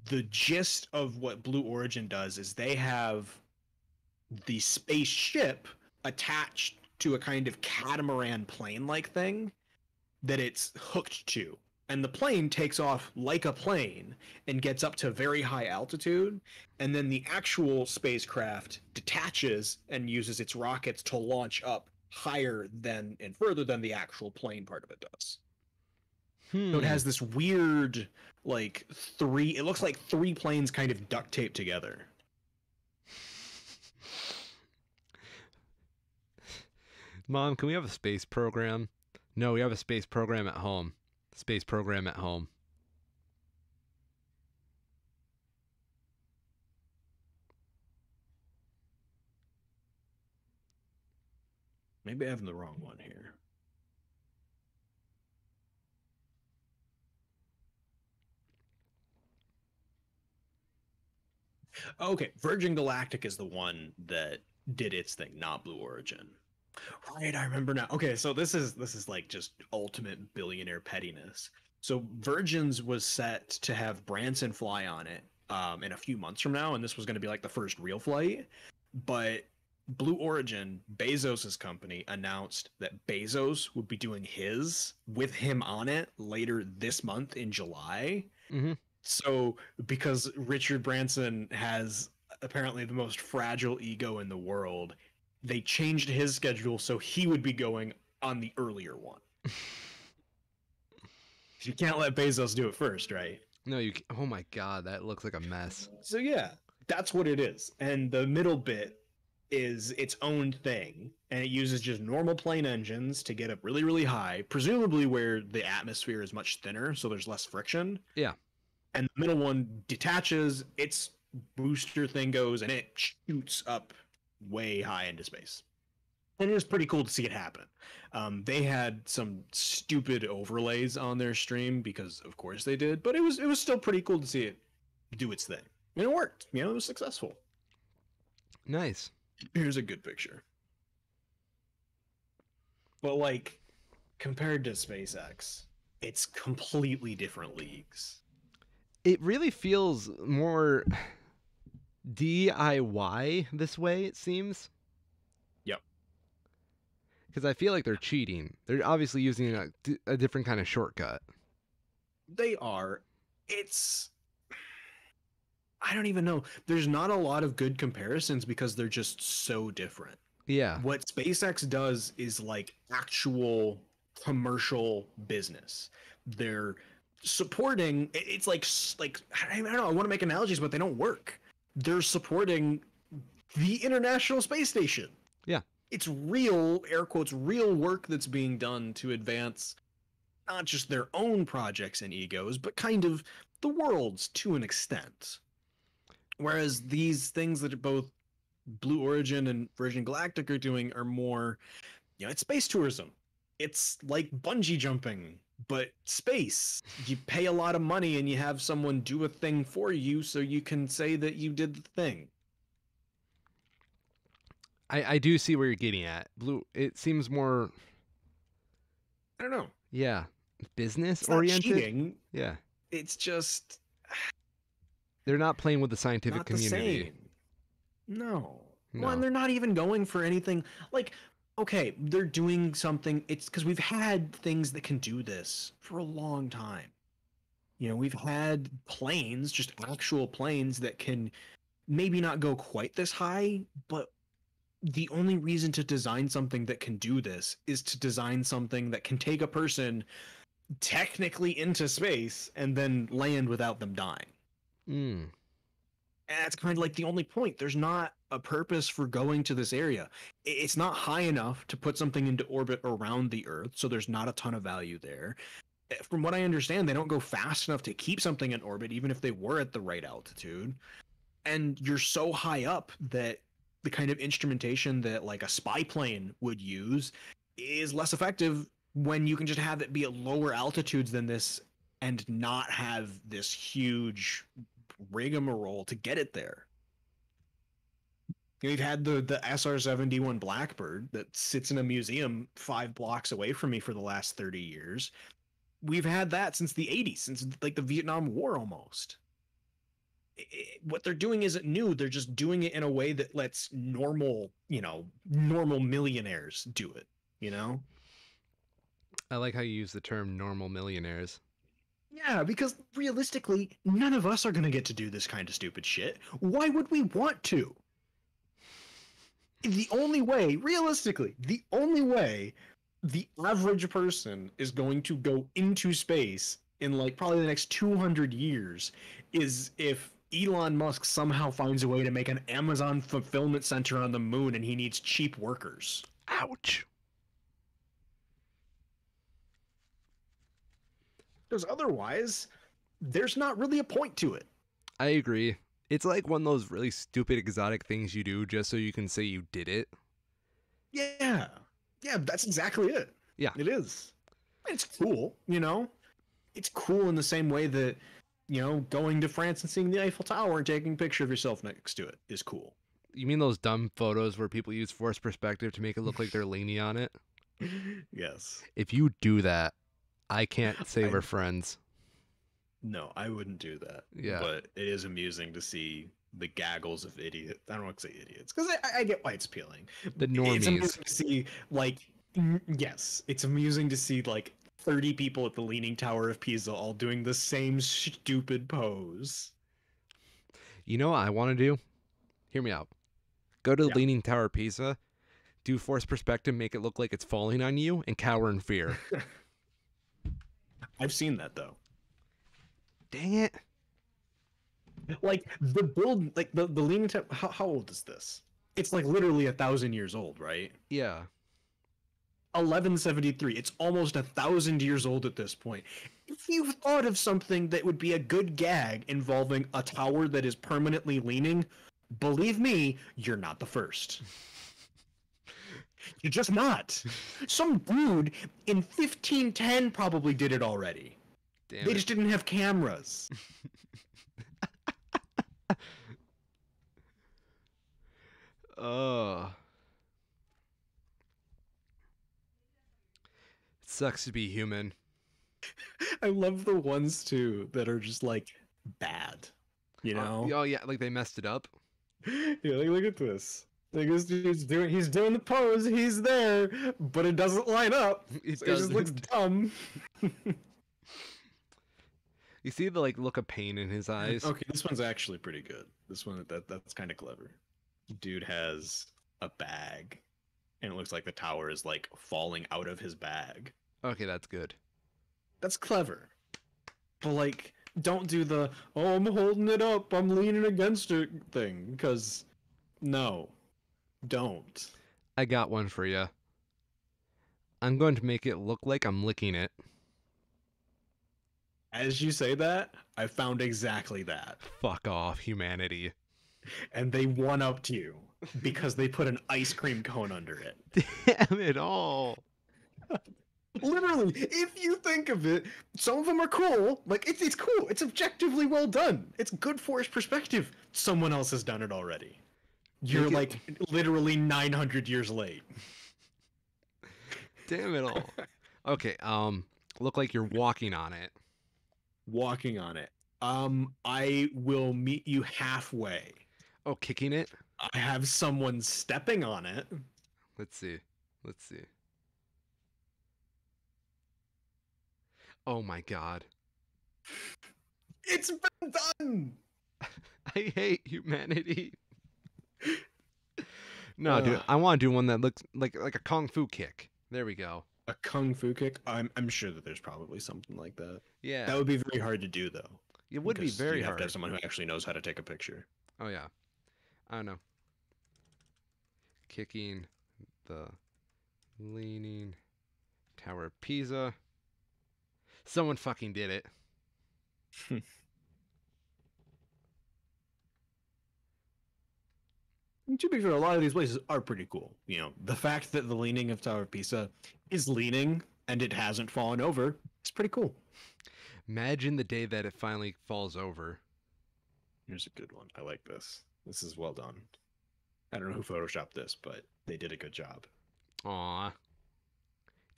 the gist of what Blue Origin does is they have the spaceship attached to a kind of catamaran plane-like thing that it's hooked to. And the plane takes off like a plane and gets up to very high altitude. And then the actual spacecraft detaches and uses its rockets to launch up higher than and further than the actual plane part of it does. So it has this weird, like, it looks like three planes kind of duct taped together. Mom, can we have a space program? No, we have a space program at home. Space program at home. Maybe I have the wrong one here. Okay, Virgin Galactic is the one that did its thing, not Blue Origin. Right, I remember now. Okay, so this is like just ultimate billionaire pettiness. So Virgin's was set to have Branson fly on it in a few months from now, and this was going to be like the first real flight. But Blue Origin, Bezos's company, announced that Bezos would be doing his with him on it later this month in July. Mm-hmm. So because Richard Branson has apparently the most fragile ego in the world, they changed his schedule so he would be going on the earlier one. You can't let Bezos do it first, right? No, you. Oh my God, that looks like a mess. So yeah, that's what it is. And the middle bit is its own thing, and it uses just normal plane engines to get up really, really high, presumably where the atmosphere is much thinner, so there's less friction. Yeah. And the middle one detaches, its booster thing goes, and it shoots up way high into space. And it was pretty cool to see it happen. They had some stupid overlays on their stream because, of course, they did. But it was still pretty cool to see it do its thing. And it worked. You know, it was successful. Nice. Here's a good picture. But like, compared to SpaceX, it's completely different leagues. It really feels more DIY this way, it seems. Yep. Because I feel like they're cheating. They're obviously using a different kind of shortcut. They are. I don't even know. There's not a lot of good comparisons because they're just so different. Yeah. What SpaceX does is like actual commercial business. They're supporting, it's like I don't know, I want to make analogies but they don't work. They're supporting the International Space Station. Yeah. It's real, air quotes, real work that's being done to advance not just their own projects and egos, but kind of the world's to an extent. Whereas these things that both Blue Origin and Virgin Galactic are doing are more, you know, it's space tourism. It's like bungee jumping, but space. You pay a lot of money and you have someone do a thing for you so you can say that you did the thing. I do see where you're getting at. Blue, it seems more, I don't know. yeah, business It's not oriented. cheating. Yeah. It's just They're not playing with the scientific not the community. same. No. Well, and No. they're not even going for anything like, okay, they're doing something. It's because we've had things that can do this for a long time. You know, we've had planes, just actual planes that can maybe not go quite this high, but the only reason to design something that can do this is to design something that can take a person technically into space and then land without them dying. Mm. And that's kind of like the only point. There's not a purpose for going to this area. It's not high enough to put something into orbit around the Earth, so there's not a ton of value there. From what I understand, they don't go fast enough to keep something in orbit, even if they were at the right altitude. And you're so high up that the kind of instrumentation that like a spy plane would use is less effective when you can just have it be at lower altitudes than this and not have this huge rigmarole to get it there. We've had the SR-71 Blackbird that sits in a museum 5 blocks away from me for the last 30 years. We've had that since the 80s, since like the Vietnam War almost. What they're doing isn't new. They're just doing it in a way that lets normal millionaires do it, you know? I like how you use the term normal millionaires. Yeah, because realistically, none of us are going to get to do this kind of stupid shit. Why would we want to? The only way, realistically, the only way the average person is going to go into space in like probably the next 200 years is if Elon Musk somehow finds a way to make an Amazon fulfillment center on the moon and he needs cheap workers. Ouch. Because otherwise, there's not really a point to it. I agree. It's like one of those really stupid exotic things you do just so you can say you did it. Yeah. Yeah, that's exactly it. Yeah. It is. It's cool, you know? It's cool in the same way that, going to France and seeing the Eiffel Tower and taking a picture of yourself next to it is cool. You mean those dumb photos where people use forced perspective to make it look like they're leaning on it? Yes. If you do that, I can't save I- our friends. No, I wouldn't do that. Yeah. But it is amusing to see the gaggles of idiots. I don't want to say idiots, because I get why it's appealing. The It's normies. amusing to see, like, yes, it's amusing to see, like, 30 people at the Leaning Tower of Pisa all doing the same stupid pose. You know what I want to do? Hear me out. Go to the Yeah. Leaning Tower of Pisa, do forced perspective, make it look like it's falling on you, and cower in fear. I've seen that, though. Dang it. Like, the build, like, the Leaning Tower, how old is this? It's, like, literally 1,000 years old, right? Yeah. 1173. It's almost 1,000 years old at this point. If you thought of something that would be a good gag involving a tower that is permanently leaning, believe me, you're not the first. You're just not. Some dude in 1510 probably did it already. Damn They it. just didn't have cameras. Oh. It sucks to be human. I love the ones too that are just like bad. You know? Oh, yeah, like they messed it up. Yeah, like, look at this. Like this dude's he's doing the pose, he's there, but it doesn't line up. It So it just looks doesn't. dumb. You see the like look of pain in his eyes? Okay, this one's actually pretty good. This one that's kind of clever. Dude has a bag, and it looks like the tower is like falling out of his bag. Okay, that's good. That's clever. But like, don't do the "oh, I'm holding it up, I'm leaning against it" thing, because no, don't. I got one for you. I'm going to make it look like I'm licking it. As you say that, I found exactly that. Fuck off, humanity. And they one-upped you because they put an ice cream cone under it. Damn it all. Literally, if you think of it, some of them are cool. Like, it's cool. It's objectively well done. It's good for its perspective. Someone else has done it already. You're Make it- like literally 900 years late. Damn it all. Okay, look like you're walking on it. Walking on it. I will meet you halfway. Oh, kicking it? I have someone stepping on it. Let's see. Let's see. Oh my god. It's been done. I hate humanity. No, dude, Ugh. I want to do one that looks like a kung fu kick. There we go. A kung fu kick. I'm sure that there's probably something like that. Yeah. That would be very hard to do though. It would be Because very you have hard. to have someone who actually knows how to take a picture. Oh yeah. I don't know. Kicking the leaning tower of Pisa. Someone fucking did it. To be fair, a lot of these places are pretty cool. You know, the fact that the leaning of Tower of Pisa is leaning and it hasn't fallen over is pretty cool. Imagine the day that it finally falls over. Here's a good one. I like this. This is well done. I don't know who photoshopped this, but they did a good job. Aw.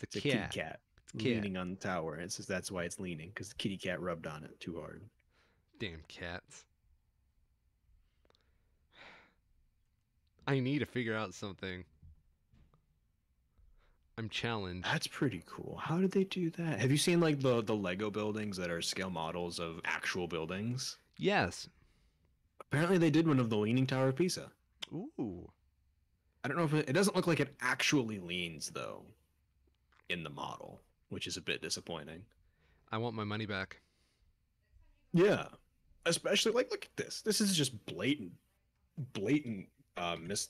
It's a It's a kitty cat. cat It's a cat. leaning on the tower. And it says that's why it's leaning, because the kitty cat rubbed on it too hard. Damn cats. I need to figure out something. I'm challenged. That's pretty cool. How did they do that? Have you seen like the Lego buildings that are scale models of actual buildings? Yes. Apparently they did one of the Leaning Tower of Pisa. Ooh. I don't know if it doesn't look like it actually leans though in the model, which is a bit disappointing. I want my money back. Yeah. Especially like look at this. This is just blatant mis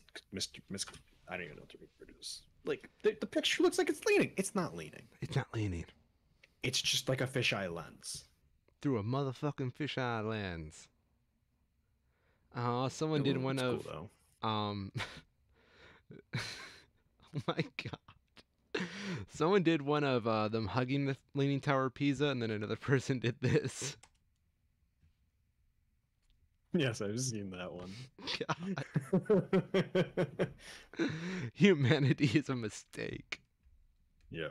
I don't even know what to reproduce. Like the picture looks like it's leaning. It's not leaning. It's not leaning. It's just like a fisheye lens. Through a motherfucking fisheye lens. Someone did one Cool, of though. oh my god. Someone did one of them hugging the Leaning Tower of Pisa, and then another person did this. Yes, I've seen that one. God. Humanity is a mistake. Yeah.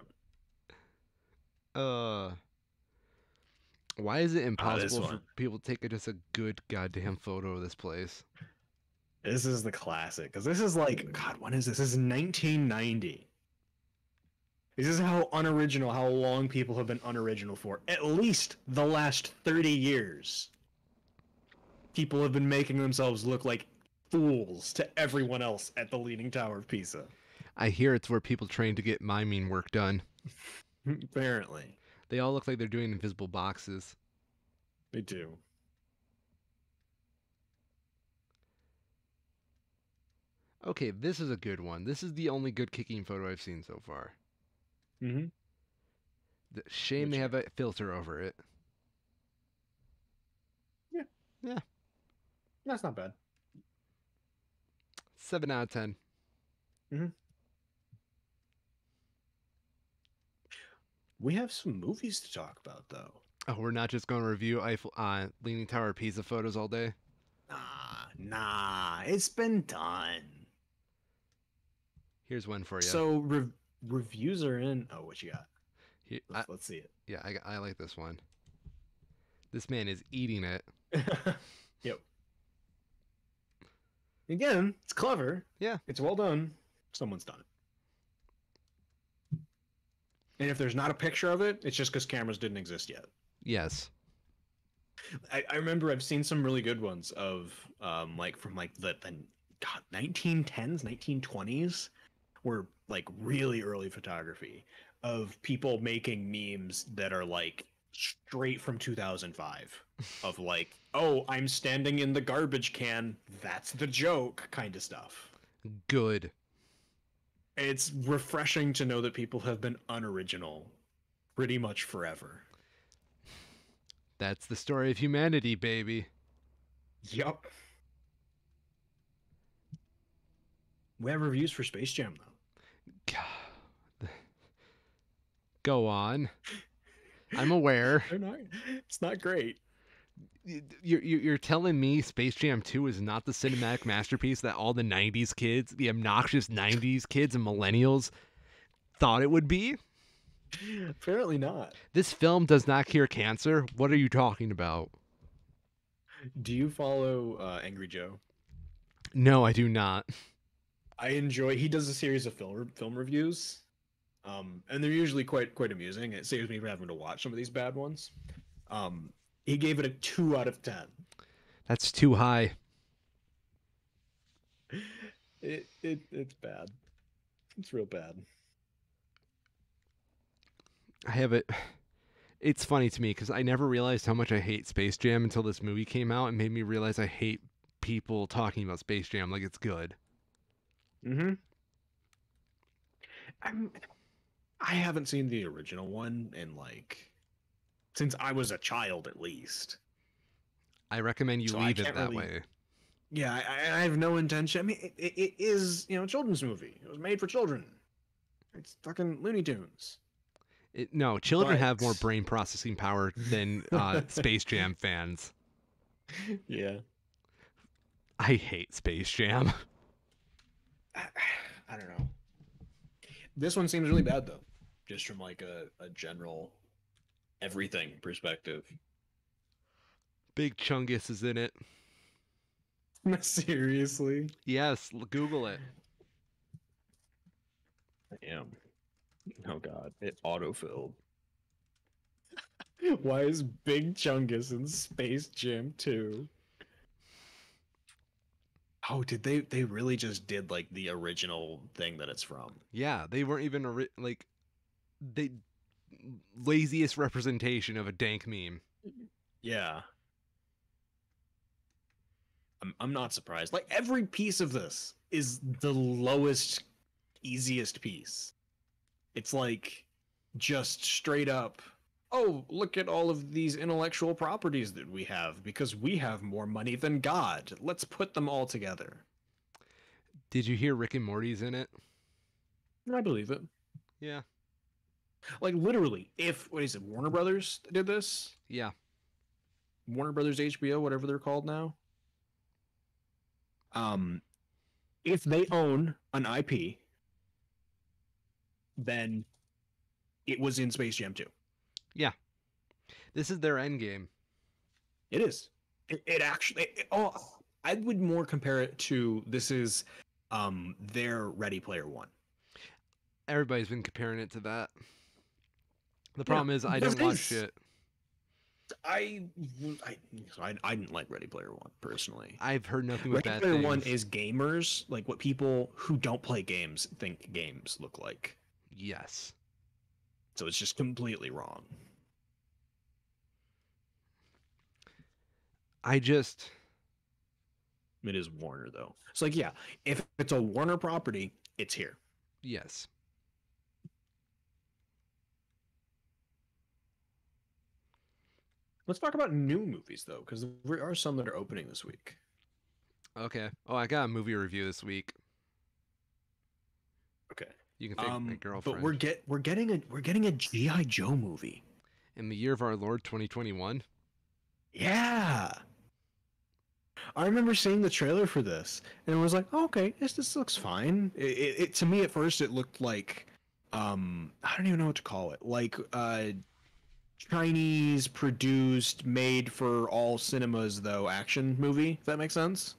Why is it impossible for one. people to take just a good goddamn photo of this place? This is the classic because this is like God. When is this? This is 1990. This is how unoriginal, how long people have been unoriginal for. At least the last 30 years. People have been making themselves look like fools to everyone else at the Leaning Tower of Pisa. I hear it's where people train to get miming work done. Apparently. They all look like they're doing invisible boxes. They do. Okay, this is a good one. This is the only good kicking photo I've seen so far. Mm-hmm. Shame they have a filter over it. Yeah. Yeah. That's not bad. 7 out of 10. Mm-hmm. We have some movies to talk about, though. Oh, we're not just going to review Leaning Tower of Pisa photos all day? Nah, it's been done. Here's one for you. So, reviews are in. Oh, what you got? Here, Let's see it. Yeah, I like this one. This man is eating it. Yep. Again, it's clever. Yeah. It's well done. Someone's done it. And if there's not a picture of it, it's just because cameras didn't exist yet. Yes. I remember I've seen some really good ones of like from like the 1910s, 1920s were like really early photography of people making memes that are like straight from 2005 of like, oh, I'm standing in the garbage can, that's the joke kind of stuff. Good. It's refreshing to know that people have been unoriginal pretty much forever. That's the story of humanity, baby. Yup. We have reviews for Space Jam, though. God. Go on. I'm aware. It's not great. You're telling me Space Jam 2 is not the cinematic masterpiece that all the 90s kids, the obnoxious 90s kids and millennials thought it would be? Apparently not. This film does not cure cancer. What are you talking about? Do you follow Angry Joe? No, I do not. I enjoy. He does a series of film reviews, and they're usually quite amusing. It saves me from having to watch some of these bad ones. Um, he gave it a 2 out of 10. That's too high. It's bad. It's real bad. I have it. It's funny to me because I never realized how much I hate Space Jam until this movie came out and made me realize I hate people talking about Space Jam like it's good. Mm-hmm. I'm, I haven't seen the original one in like since I was a child at least. I recommend you So I leave it can't that really. way. Yeah, I have no intention. I mean, it is a children's movie. It was made for children. It's fucking Looney Tunes. No, children have more But brain processing power than Space Jam fans. yeah, I hate Space Jam. I don't know. This one seems really bad though, just from like a general everything perspective. Big Chungus is in it. Seriously, Yes, Google it. I am. Oh god, it autofilled. Why is Big Chungus in Space Jam 2? Oh, did they really just did like the original thing that it's from? Yeah, they weren't even like they laziest representation of a dank meme. Yeah. I'm not surprised. Like every piece of this is the lowest, easiest piece. It's like just straight up, oh, look at all of these intellectual properties that we have because we have more money than God. Let's put them all together. Did you hear Rick and Morty's in it? I believe it. Yeah. Like literally, if what is it, Warner Brothers did this? Yeah. Warner Brothers HBO, whatever they're called now. If they own an IP, then it was in Space Jam 2. Yeah. This is their end game. It is. It actually. Oh, I would more compare it to this is their Ready Player One. Everybody's been comparing it to that. The Yeah, problem is I this didn't watch is- it. I I didn't like Ready Player One personally. I've heard nothing but Ready bad Player things. One is gamers, like what people who don't play games think games look like. Yes. So it's just completely wrong. I just It is Warner though. It's like, yeah, if it's a Warner property, it's here. yes. Let's talk about new movies though, because there are some that are opening this week. Okay. Oh, I got a movie review this week. Okay. You can thank my girlfriend. But we're getting a GI Joe movie. In the year of our Lord 2021. Yeah. I remember seeing the trailer for this, and it was like, oh, okay, this looks fine. It to me at first it looked like, I don't even know what to call it, like Chinese produced, made for all cinemas though action movie. If that makes sense.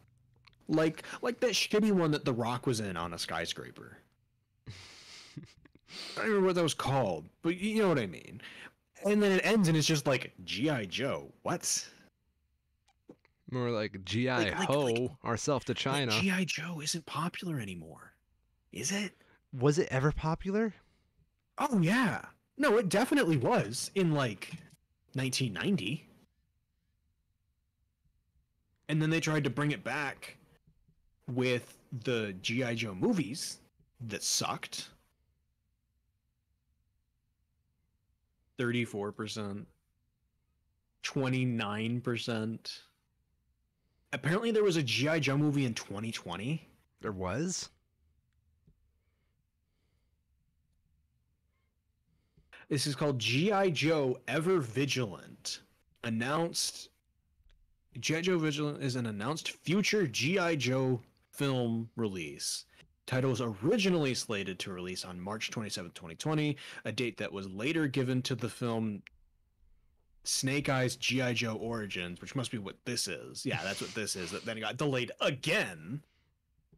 Like that shitty one that The Rock was in on a skyscraper. I don't remember what that was called, but you know what I mean. And then it ends and it's just like GI Joe. What? More like G.I. Ho, ourself to China. GI Joe isn't popular anymore, is it? Was it ever popular? Oh yeah. No, it definitely was in like 1990. And then they tried to bring it back with the GI Joe movies that sucked. 34%, 29%. Apparently there was a GI Joe movie in 2020. There was? This is called GI Joe Ever Vigilant. Announced GI Joe Vigilant is an announced future GI Joe film release. Title was originally slated to release on March 27, 2020, a date that was later given to the film Snake Eyes GI Joe Origins, which must be what this is. Yeah, that's what this is. That then it got delayed again.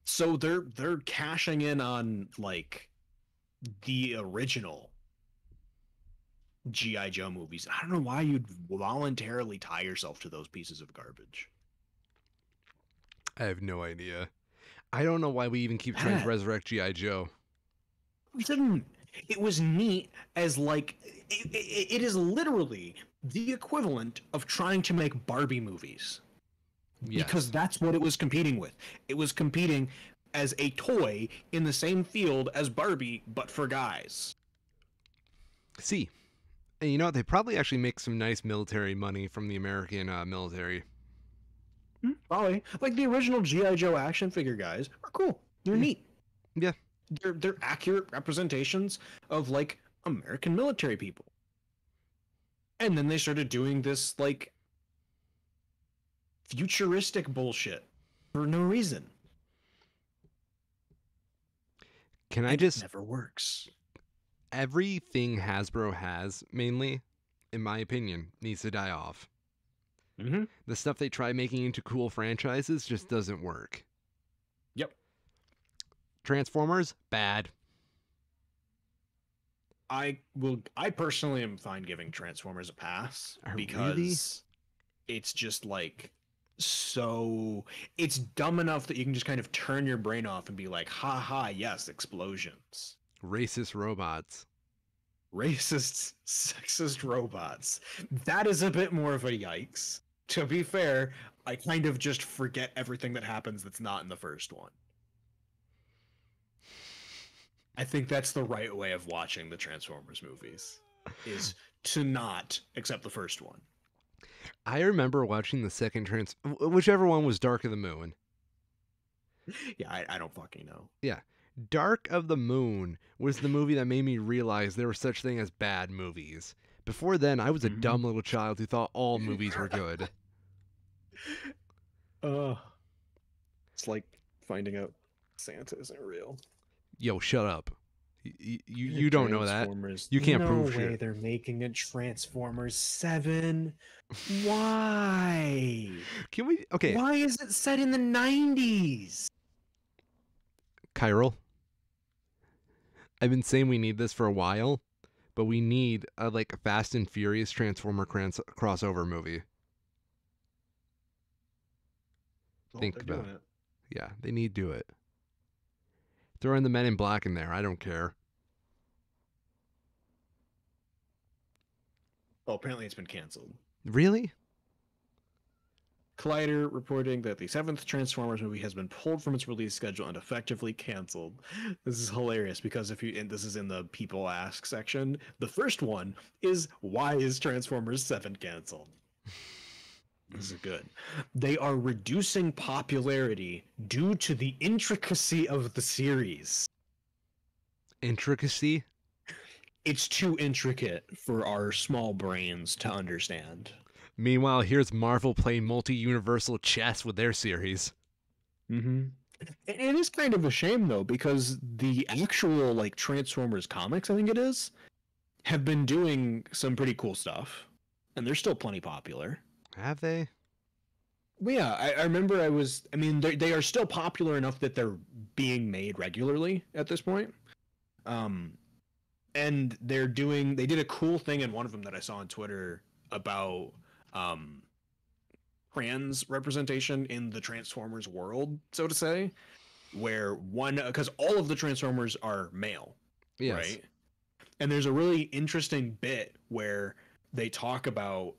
So they're cashing in on like the original GI Joe movies. I don't know why you'd voluntarily tie yourself to those pieces of garbage. I have no idea. I don't know why we even keep trying to Bad. resurrect G.I. Joe. We didn't. It was neat as like it is literally the equivalent of trying to make Barbie movies because Yes. that's what it was competing with. It was competing as a toy in the same field as Barbie, but for guys. See, and you know what? They probably actually make some nice military money from the American military. Probably like the original GI Joe action figure guys are cool. They're Yeah. neat. Yeah. They're accurate representations of like American military people. And then they started doing this like futuristic bullshit for no reason. Can I And it just never works. everything Hasbro has, mainly, in my opinion, needs to die off. Mm-hmm. The stuff they try making into cool franchises just doesn't work. Yep. Transformers, bad. I personally am fine giving Transformers a pass because Really? it's just like so it's dumb enough that you can just kind of turn your brain off and be like, ha ha, yes, explosions. Racist robots. Racist, sexist robots. That is a bit more of a yikes. To be fair, I kind of just forget everything that happens that's not in the first one. I think that's the right way of watching the Transformers movies, is to not accept the first one. I remember watching the second whichever one was Dark of the Moon. Yeah, I don't fucking know. Yeah. Dark of the Moon was the movie that made me realize there was such thing as bad movies. Before then, I was a dumb little child who thought all movies were good. It's like finding out Santa isn't real. Yo, shut up. You don't know that. Transformers. You can't No prove way shit. they're making a Transformers 7. Why? Can we? Okay, Why is it set in the 90s? Chiral. I've been saying we need this for a while, but we need a like Fast and Furious Transformer crossover movie. Well, Think they're about doing it. it. Yeah, they need to do it. Throw in the Men in Black in there. I don't care. Oh, apparently it's been canceled. Really? Collider reporting that the 7th Transformers movie has been pulled from its release schedule and effectively canceled. This is hilarious because and this is in the People Ask section, the first one is why is Transformers 7 canceled? This is good. They are reducing popularity due to the intricacy of the series. Intricacy? It's too intricate for our small brains to understand. Meanwhile, here's Marvel playing multi-universal chess with their series. Mm-hmm. It is kind of a shame though, because the actual like Transformers comics, I think it is, have been doing some pretty cool stuff, and they're still plenty popular. Have they? But yeah, I remember I mean, they are still popular enough that they're being made regularly at this point. And they did a cool thing in one of them that I saw on Twitter about trans representation in the Transformers world, so to say, where because all of the Transformers are male, Yes. right? And there's a really interesting bit where they talk about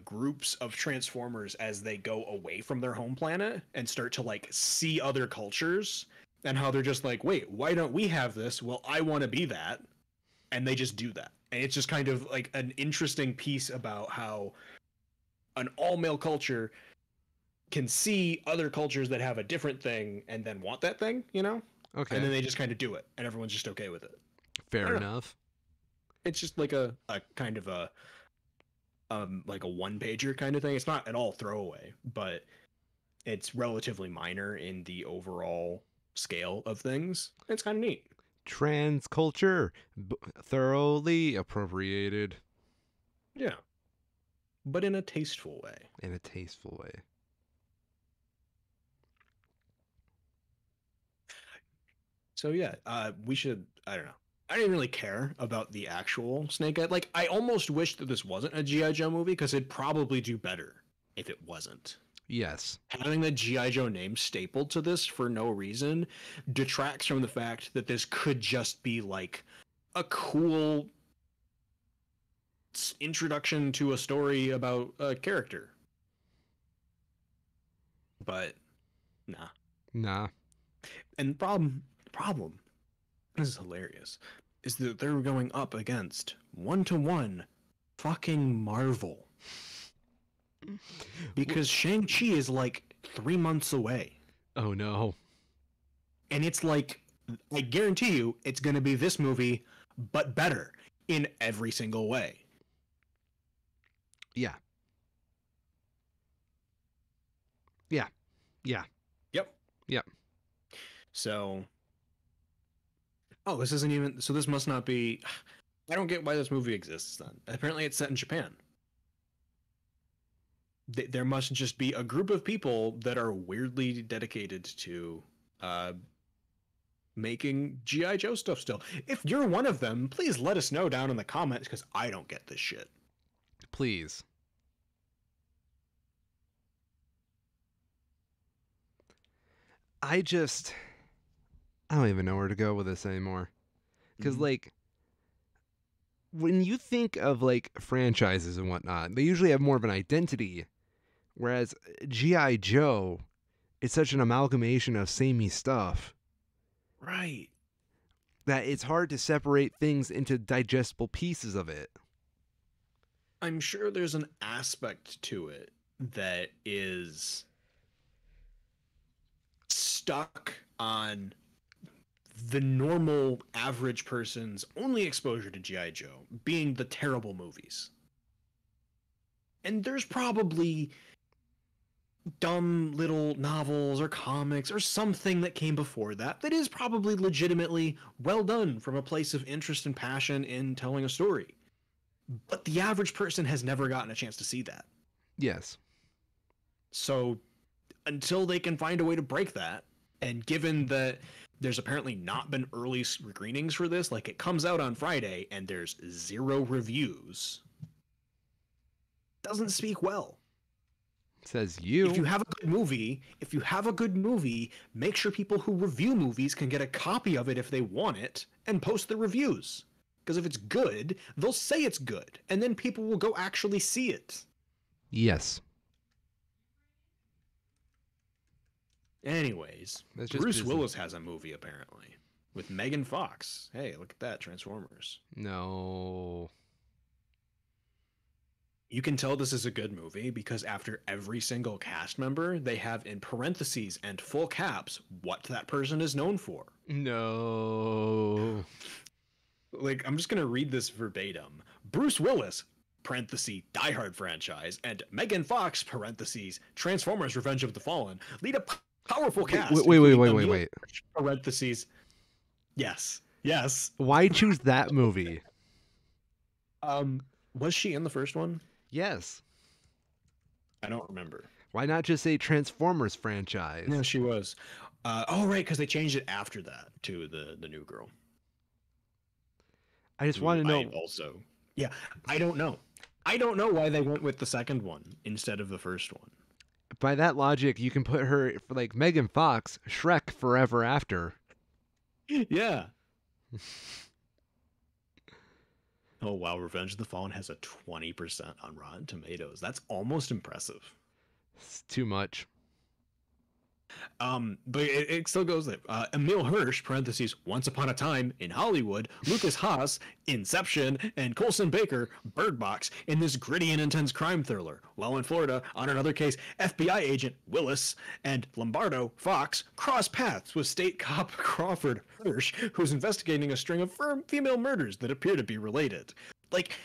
groups of Transformers as they go away from their home planet and start to like see other cultures, and how they're just like, wait, why don't we have this? Well, I want to be that. And they just do that. And it's just kind of like an interesting piece about how an all-male culture can see other cultures that have a different thing and then want that thing, you know? Okay. And then they just kind of do it, and everyone's just okay with it. Fair enough. It's just like a kind of a like a one-pager kind of thing. It's not at all throwaway, but it's relatively minor in the overall scale of things. It's kind of neat. Trans culture, thoroughly appropriated. Yeah. But in a tasteful way. In a tasteful way. So yeah, we should. I don't know. I didn't really care about the actual Snake Eye. Like, I almost wish that this wasn't a GI Joe movie because it'd probably do better if it wasn't. Yes. Having the GI Joe name stapled to this for no reason detracts from the fact that this could just be like a cool introduction to a story about a character. But nah. Nah. And the problem, this is hilarious, is that they're going up against 1-to-1 fucking Marvel. Because Shang-Chi is like 3 months away. Oh no. And it's like, I guarantee you, it's going to be this movie, but better in every single way. Yeah. Yeah. Yeah. Yep. Yep. So, oh, this isn't even, so this must not be, I don't get why this movie exists then. Apparently it's set in Japan. There must just be a group of people that are weirdly dedicated to making GI Joe stuff still. If you're one of them, please let us know down in the comments because I don't get this shit. Please. I don't even know where to go with this anymore. Because, like, when you think of, like, franchises and whatnot, they usually have more of an identity. Whereas G.I. Joe is such an amalgamation of samey stuff. Right. That it's hard to separate things into digestible pieces of it. I'm sure there's an aspect to it that is stuck on the normal average person's only exposure to G.I. Joe being the terrible movies. And there's probably dumb little novels or comics or something that came before that is probably legitimately well done from a place of interest and passion in telling a story. But the average person has never gotten a chance to see that. Yes. So until they can find a way to break that, and given that there's apparently not been early screenings for this, like it comes out on Friday and there's 0 reviews, doesn't speak well. Says you. If you have a good movie, make sure people who review movies can get a copy of it if they want it and post the reviews. Because if it's good, they'll say it's good, and then people will go actually see it. Yes. Anyways, Bruce Willis has a movie apparently with Megan Fox. Hey, look at that, Transformers. No. You can tell this is a good movie because after every single cast member, they have in parentheses and full caps what that person is known for. No. Like, I'm just going to read this verbatim. Bruce Willis, parentheses, Die Hard franchise, and Megan Fox, parentheses, Transformers Revenge of the Fallen, lead a powerful cast. Wait. Parentheses. Yes. Why choose that movie? Was she in the first one? Yes. I don't remember. Why not just say Transformers franchise? No, she was. Oh, right, because they changed it after that to the new girl. I just want to know. I don't know. I don't know why they went with the second one instead of the first one. By that logic, you can put her for like Megan Fox, Shrek Forever After. Yeah. Oh, wow. Revenge of the Fallen has a 20% on Rotten Tomatoes. That's almost impressive. It's too much. But it still goes there. Emil Hirsch, parentheses, Once Upon a Time in Hollywood, Lucas Haas, Inception, and Colson Baker, Bird Box, in this gritty and intense crime thriller. While in Florida, on another case, FBI agent Willis and Lombardo Fox cross paths with state cop Crawford Hirsch, who's investigating a string of female murders that appear to be related. Like,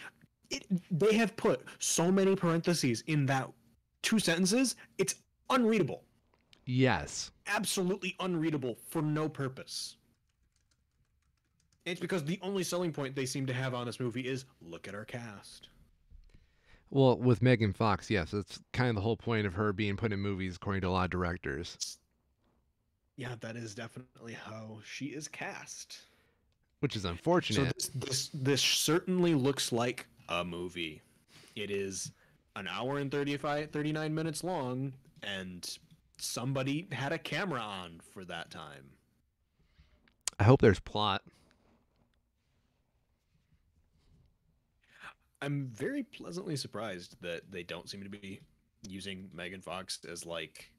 they have put so many parentheses in that 2 sentences, it's unreadable. Yes. Absolutely unreadable for no purpose. It's because the only selling point they seem to have on this movie is, look at our cast. Well, with Megan Fox, yes. That's kind of the whole point of her being put in movies, according to a lot of directors. Yeah, that is definitely how she is cast. which is So unfortunate. this certainly looks like a movie. It is an hour and 39 minutes long, and somebody had a camera on for that time. I hope there's plot. I'm very pleasantly surprised that they don't seem to be using Megan Fox as like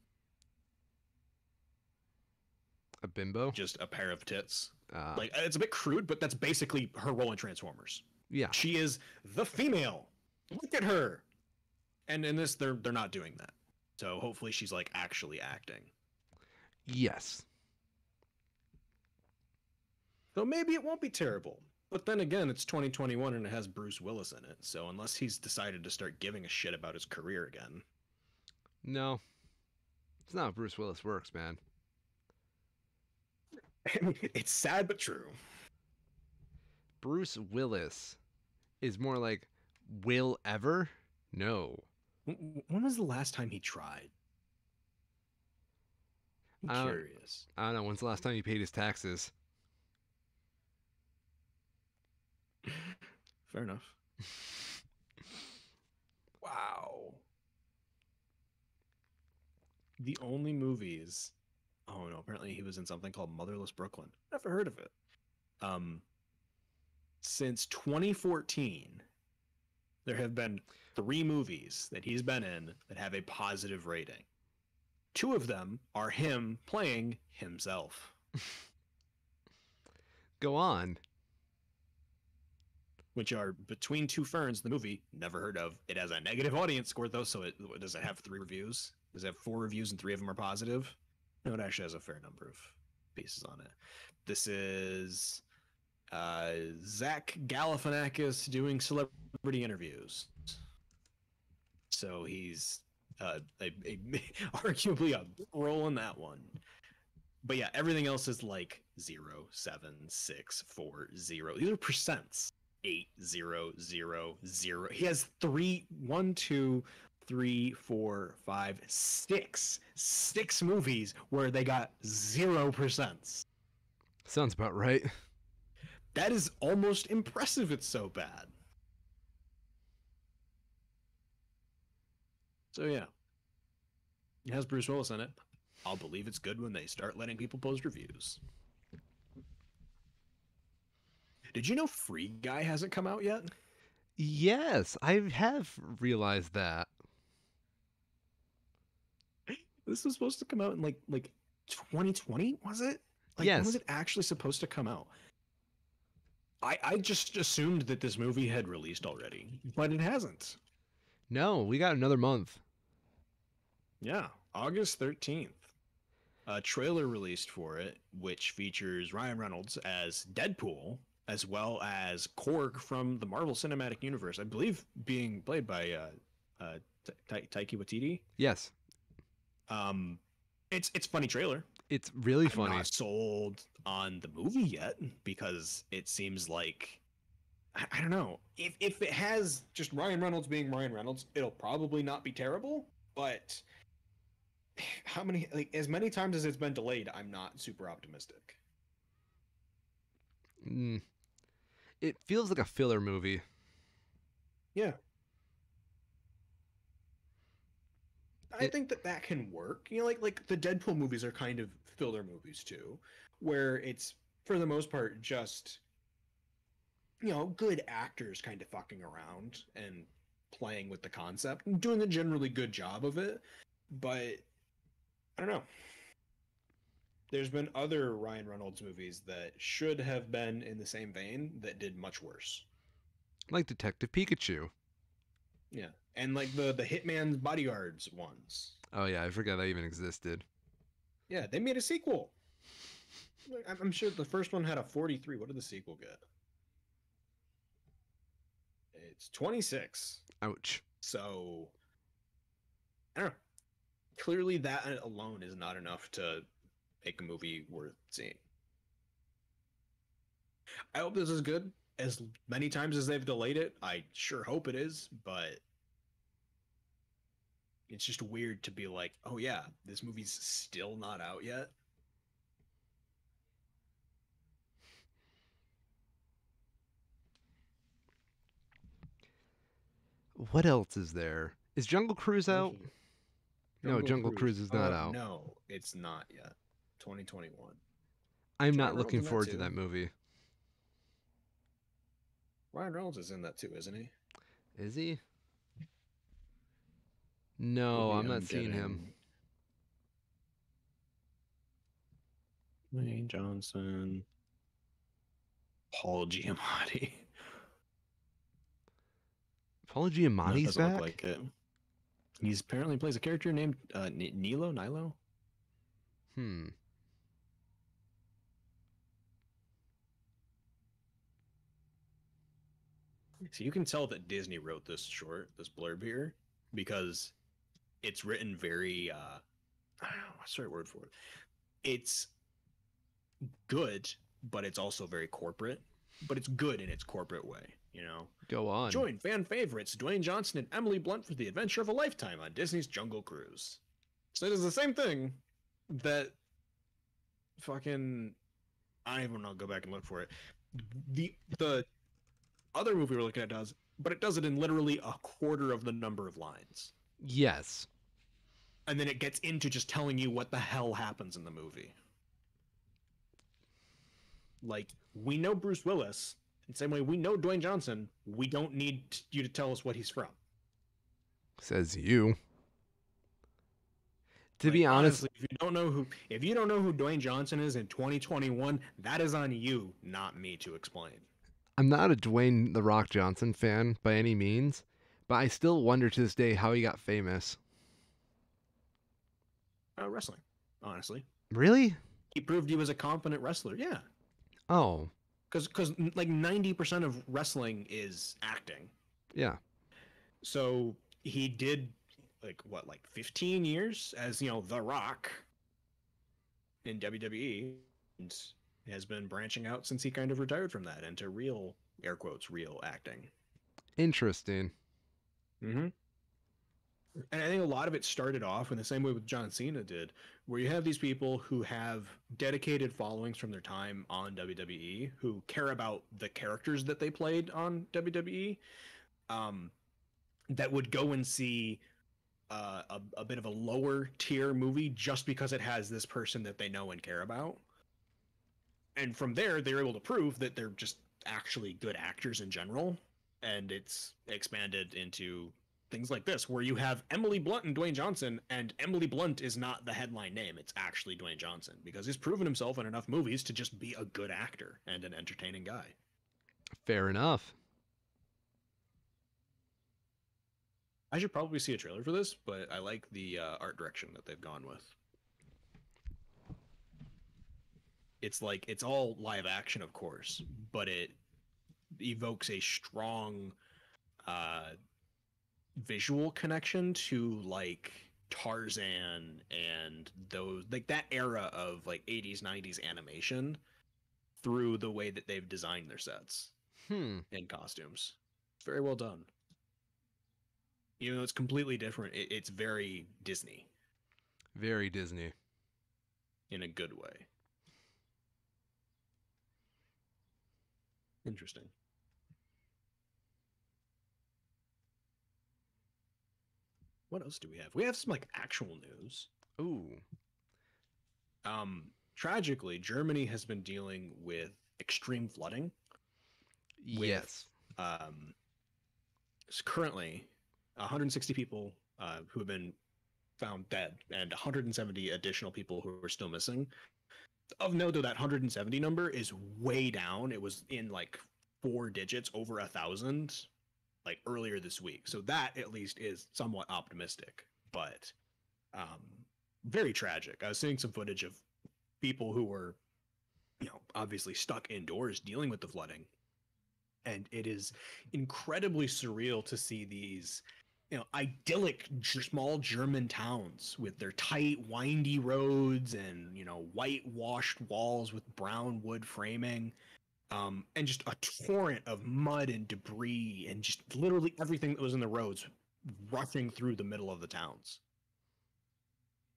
A bimbo. just a pair of tits. Uh, Like it's a bit crude, but that's basically her role in Transformers. yeah. She is the female. Look at her. And in this, they're not doing that. So hopefully she's like actually acting. Yes. So maybe it won't be terrible. But then again, it's 2021 and it has Bruce Willis in it. So unless he's decided to start giving a shit about his career again. No. It's not how Bruce Willis works, man. It's sad but true. Bruce Willis is more like will ever? No. When was the last time he tried? I'm I don't, curious. I don't know. When's the last time he paid his taxes? Fair enough. Wow. The only movies. Oh no, apparently he was in something called Motherless Brooklyn. Never heard of it. Um, since 2014, there have been 3 movies that he's been in that have a positive rating. 2 of them are him playing himself, Go on. which are Between Two Ferns, the movie, never heard of. It has a negative audience score though, so does it have 3 reviews? Does it have 4 reviews and 3 of them are positive? No, it actually has a fair number of pieces on it. This is Zach Galifianakis doing celebrity interviews. So he's arguably a role in that one. But yeah, everything else is like 0, 7, 6, 4, 0. These are percents. 8, 0, 0, 0. He has 1, 2, 3, 4, 5, 6 movies where they got 0%. Sounds about right. That is almost impressive. It's so bad. So yeah, it has Bruce Willis in it. I'll believe it's good when they start letting people post reviews. Did you know Free Guy hasn't come out yet? Yes, I have realized that. This was supposed to come out in like 2020, was it? Like when was Yes. it actually supposed to come out? I just assumed that this movie had released already, but it hasn't. No, we got another month. Yeah, August 13th. A trailer released for it, which features Ryan Reynolds as Deadpool, as well as Korg from the Marvel Cinematic Universe. I believe being played by Taiki Waititi. Yes. It's funny trailer. It's really I'm funny. not sold on the movie yet because it seems like I don't know if it has just Ryan Reynolds being Ryan Reynolds, it'll probably not be terrible. But how many as many times as it's been delayed, I'm not super optimistic. Mm. It feels like a filler movie. Yeah, I It, think that can work. You know, like the Deadpool movies are kind of filler movies too, where it's for the most part just good actors kind of fucking around and playing with the concept and doing a generally good job of it. But I don't know. There's been other Ryan Reynolds movies that should have been in the same vein that did much worse. like Detective Pikachu. Yeah. And like the Hitman's Bodyguards ones. Oh yeah, I forgot that even existed. Yeah, they made a sequel. I'm sure the first one had a 43. What did the sequel get? It's 26. Ouch. So I don't know. Clearly that alone is not enough to make a movie worth seeing. I hope this is good. As many times as they've delayed it, I sure hope it is, but it's just weird to be like, oh yeah, this movie's still not out yet. What else is there? Is Jungle Cruise out? No, Jungle Jungle Cruise. Cruise is not out. No, it's not yet. 2021. I'm not Ryan Reynolds looking in that forward to too. that movie. Ryan Reynolds is in that too, isn't he? Is he? No, Maybe I'm not I'm seeing him. getting Wayne Johnson, Paul Giamatti. Paul No, it Giamatti's doesn't look back? like it. He's apparently plays a character named Nilo. Hmm. So you can tell that Disney wrote this this blurb here, because it's written very I don't know what's the right word for it. It's good, but it's also very corporate. But it's good in its corporate way, you know. Go on. Join fan favorites Dwayne Johnson and Emily Blunt for the adventure of a lifetime on Disney's Jungle Cruise. So it is the same thing that fucking I don't even know. Go back and look for it. The other movie we're looking at does, but it does it in literally a quarter of the number of lines. Yes. And then it gets into just telling you what the hell happens in the movie. Like, we know Bruce Willis, in the same way we know Dwayne Johnson. We don't need you to tell us what he's from. Says you. To Like, be honest, honestly, if you don't know who Dwayne Johnson is in 2021, that is on you, not me to explain. I'm not a Dwayne The Rock Johnson fan by any means, but I still wonder to this day how he got famous. Wrestling, honestly. Really? He proved he was a competent wrestler. Yeah, Oh, because like 90% of wrestling is acting. yeah. So he did like 15 years as The Rock in WWE, and has been branching out since he kind of retired from that into real air quotes real acting. Interesting. Mm-hmm. And I think a lot of it started off in the same way with John Cena did, where you have these people who have dedicated followings from their time on WWE who care about the characters that they played on WWE, um, that would go and see a bit of a lower tier movie just because it has this person that they know and care about. And from there, they're able to prove that they're just actually good actors in general. And it's expanded into things like this, where you have Emily Blunt and Dwayne Johnson, and Emily Blunt is not the headline name. It's actually Dwayne Johnson, because he's proven himself in enough movies to just be a good actor and an entertaining guy. Fair enough. I should probably see a trailer for this, but I like the art direction that they've gone with. It's like, it's all live action, of course, but it evokes a strong uh, visual connection to like Tarzan and those, like that era of like 80s 90s animation, through the way that they've designed their sets Hmm. and costumes. It's very well done. Even though it's completely different, it's very Disney Very Disney. in a good way. Interesting. What else do we have? We have some like actual news. Ooh. Tragically, Germany has been dealing with extreme flooding. Yes. Um, currently 160 people who have been found dead, and 170 additional people who are still missing. Of note, though, that 170 number is way down. It was in like 4 digits, over 1,000, like earlier this week. So that at least is somewhat optimistic, but very tragic. I was seeing some footage of people who were, obviously stuck indoors dealing with the flooding. And it is incredibly surreal to see these, idyllic small German towns with their tight, windy roads and, whitewashed walls with brown wood framing, and just a torrent of mud and debris and just literally everything that was in the roads rushing through the middle of the towns.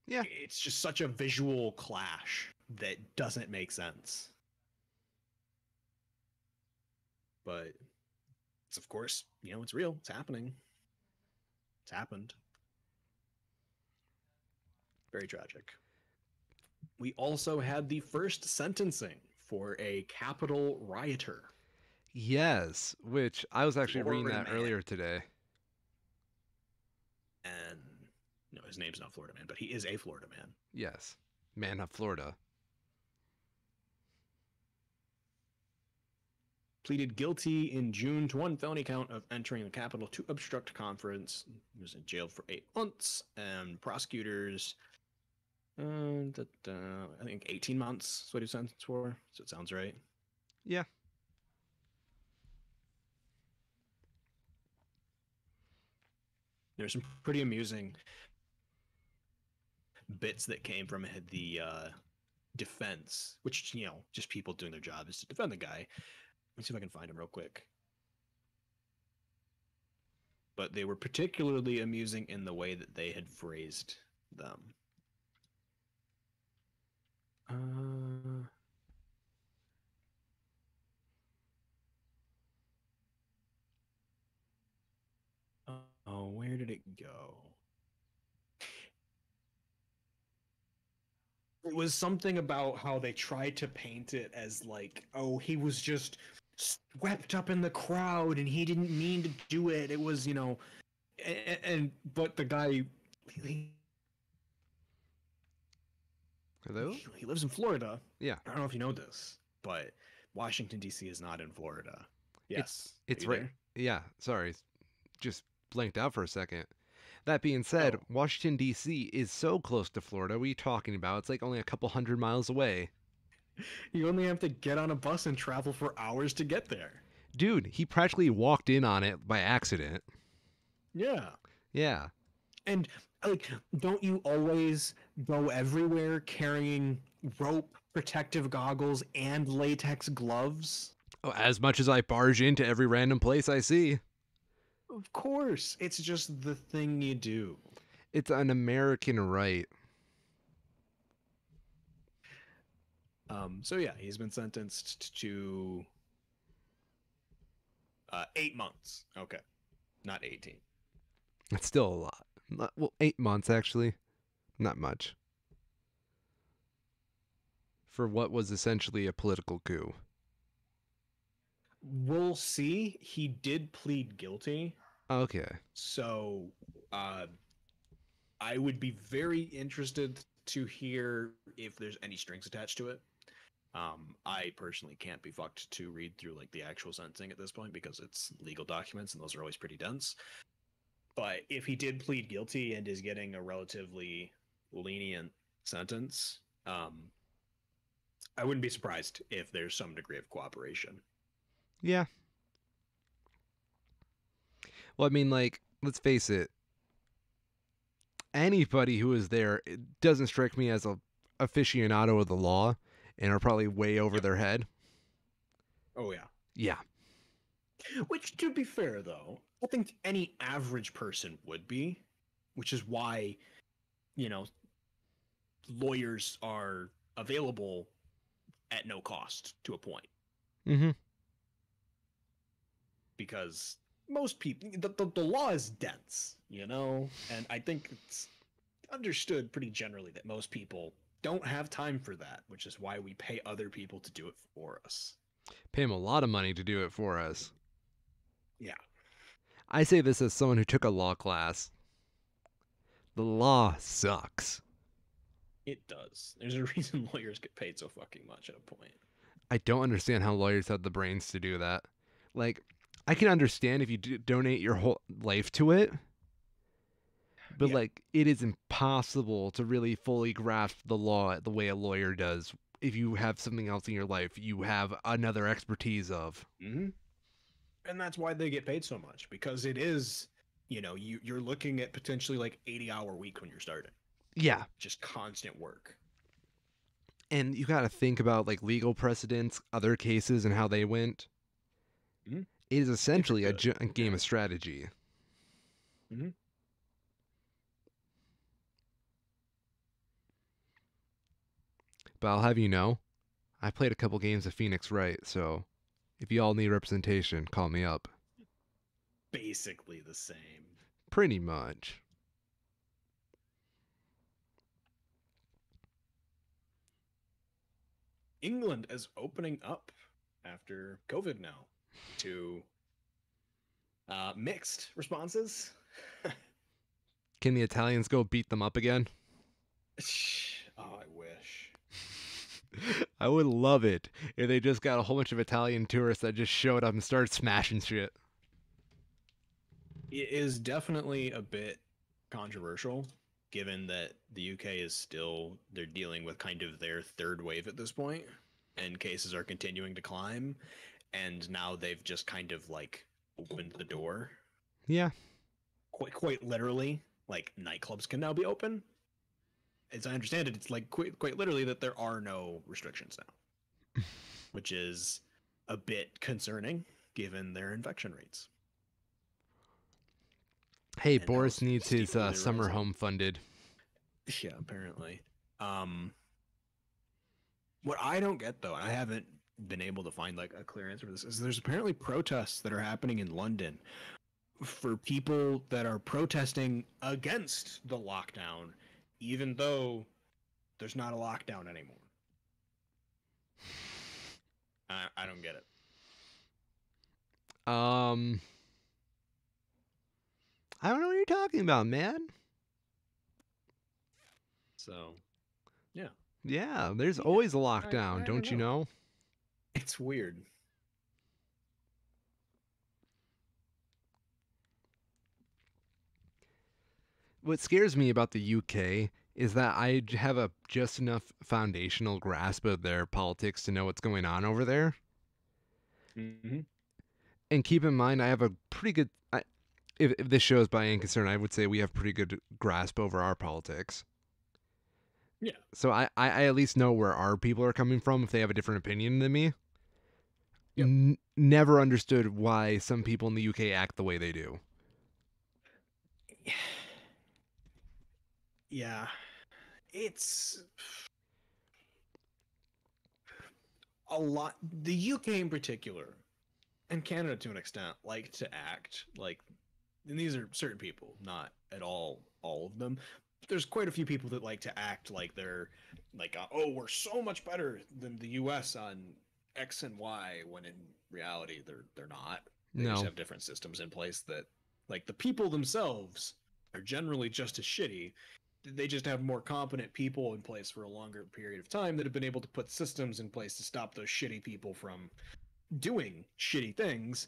Yeah. It's just such a visual clash that doesn't make sense. But it's, of course, it's real. It's happening. It's happened. Very tragic. We also had the first sentencing for a Capitol rioter. Yes, which I was actually reading Florida that man. earlier today. And no, his name's not Florida man, but he is a Florida man. Yes, man of Florida. Pleaded guilty in June to one felony count of entering the Capitol to obstruct conference. He was in jail for 8 months, and prosecutors, I think 18 months is what he was sentenced for. So it sounds right. Yeah. There's some pretty amusing bits that came from the defense, which, you know, just people doing their job is to defend the guy. Let me see if I can find him real quick. But they were particularly amusing in the way that they had phrased them. Oh, where did it go? It was something about how they tried to paint it as like, oh, he was just swept up in the crowd and he didn't mean to do it. It was, you know, but the guy, Hello? he lives in Florida. Yeah. I don't know if you know this, but Washington D.C. is not in Florida. Yes, It's right. There? Yeah, sorry. Just blanked out for a second. That being said, Oh. Washington, D.C. is so close to Florida. What are you talking about? It's like only a couple 100 miles away. You only have to get on a bus and travel for hours to get there. Dude, he practically walked in on it by accident. Yeah. Yeah. And, like, don't you always go everywhere carrying rope, protective goggles, and latex gloves? Oh, as much as I barge into every random place I see. Of course. It's just the thing you do. It's an American right. So yeah, he's been sentenced to 8 months. Okay. Not 18. That's still a lot. Well, 8 months, actually. Not much. For what was essentially a political coup. We'll see. He did plead guilty. Okay. So I would be very interested to hear if there's any strings attached to it. I personally can't be fucked to read through like the actual sentencing at this point because it's legal documents and those are always pretty dense. But if he did plead guilty and is getting a relatively lenient sentence, I wouldn't be surprised if there's some degree of cooperation. Yeah. Well, I mean, like, let's face it. Anybody who is there, it doesn't strike me as a aficionado of the law and are probably way over their head. Oh, yeah. Yeah. Which, to be fair, though, I think any average person would be, which is why, you know, lawyers are available at no cost to a point. Mm-hmm. Because most people, the law is dense, you know? And I think it's understood pretty generally that most people don't have time for that, which is why we pay other people to do it for us. Pay him a lot of money to do it for us. Yeah. I say this as someone who took a law class. The law sucks. It does. There's a reason lawyers get paid so fucking much at a point. I don't understand how lawyers have the brains to do that. Like, I can understand if you donate your whole life to it, but Yeah. like, it is impossible to really fully grasp the law the way a lawyer does. If you have something else in your life, you have another expertise of. Mm-hmm. And that's why they get paid so much, because it is, you know, you're looking at potentially like 80-hour week when you're starting. Yeah. Just constant work. And you got to think about like legal precedents, other cases, and how they went. Mm-hmm. It is essentially a game of strategy. Mm-hmm. But I'll have you know, I played a couple games of Phoenix Wright, so if you all need representation, call me up. Basically the same. Pretty much. England is opening up after COVID now to mixed responses. Can the Italians go beat them up again? Oh, I wish. I would love it if they just got a whole bunch of Italian tourists that just showed up and started smashing shit. It is definitely a bit controversial, given that the UK is still they're dealing with kind of their third wave at this point, and cases are continuing to climb, and now they've just kind of like opened the door. Yeah. Quite literally, like nightclubs can now be open. As I understand it, it's like quite literally that there are no restrictions now, which is a bit concerning given their infection rates. Hey, And now Boris needs his steeply summer rising. home funded. Yeah, apparently. What I don't get though, and I haven't been able to find like a clear answer for this, is there's apparently protests that are happening in London for people that are protesting against the lockdown, even though there's not a lockdown anymore. I don't get it. I don't know what you're talking about, man. So, yeah. Yeah, there's Yeah, always a I lockdown, don't don't you know? It's weird. What scares me about the UK is that I have a just enough foundational grasp of their politics to know what's going on over there. Mm-hmm. And keep in mind, I have a pretty good. If this shows by any concern, I would say we have pretty good grasp over our politics. Yeah. So I at least know where our people are coming from if they have a different opinion than me. Yep. Never understood why some people in the UK act the way they do. Yeah. It's a lot. The UK in particular, and Canada to an extent, like to act like, and these are certain people, not at all of them. There's quite a few people that like to act like they're like, oh, we're so much better than the US on X and Y, when in reality they're not. They just No, have different systems in place that, like, the people themselves are generally just as shitty. They just have more competent people in place for a longer period of time that have been able to put systems in place to stop those shitty people from doing shitty things.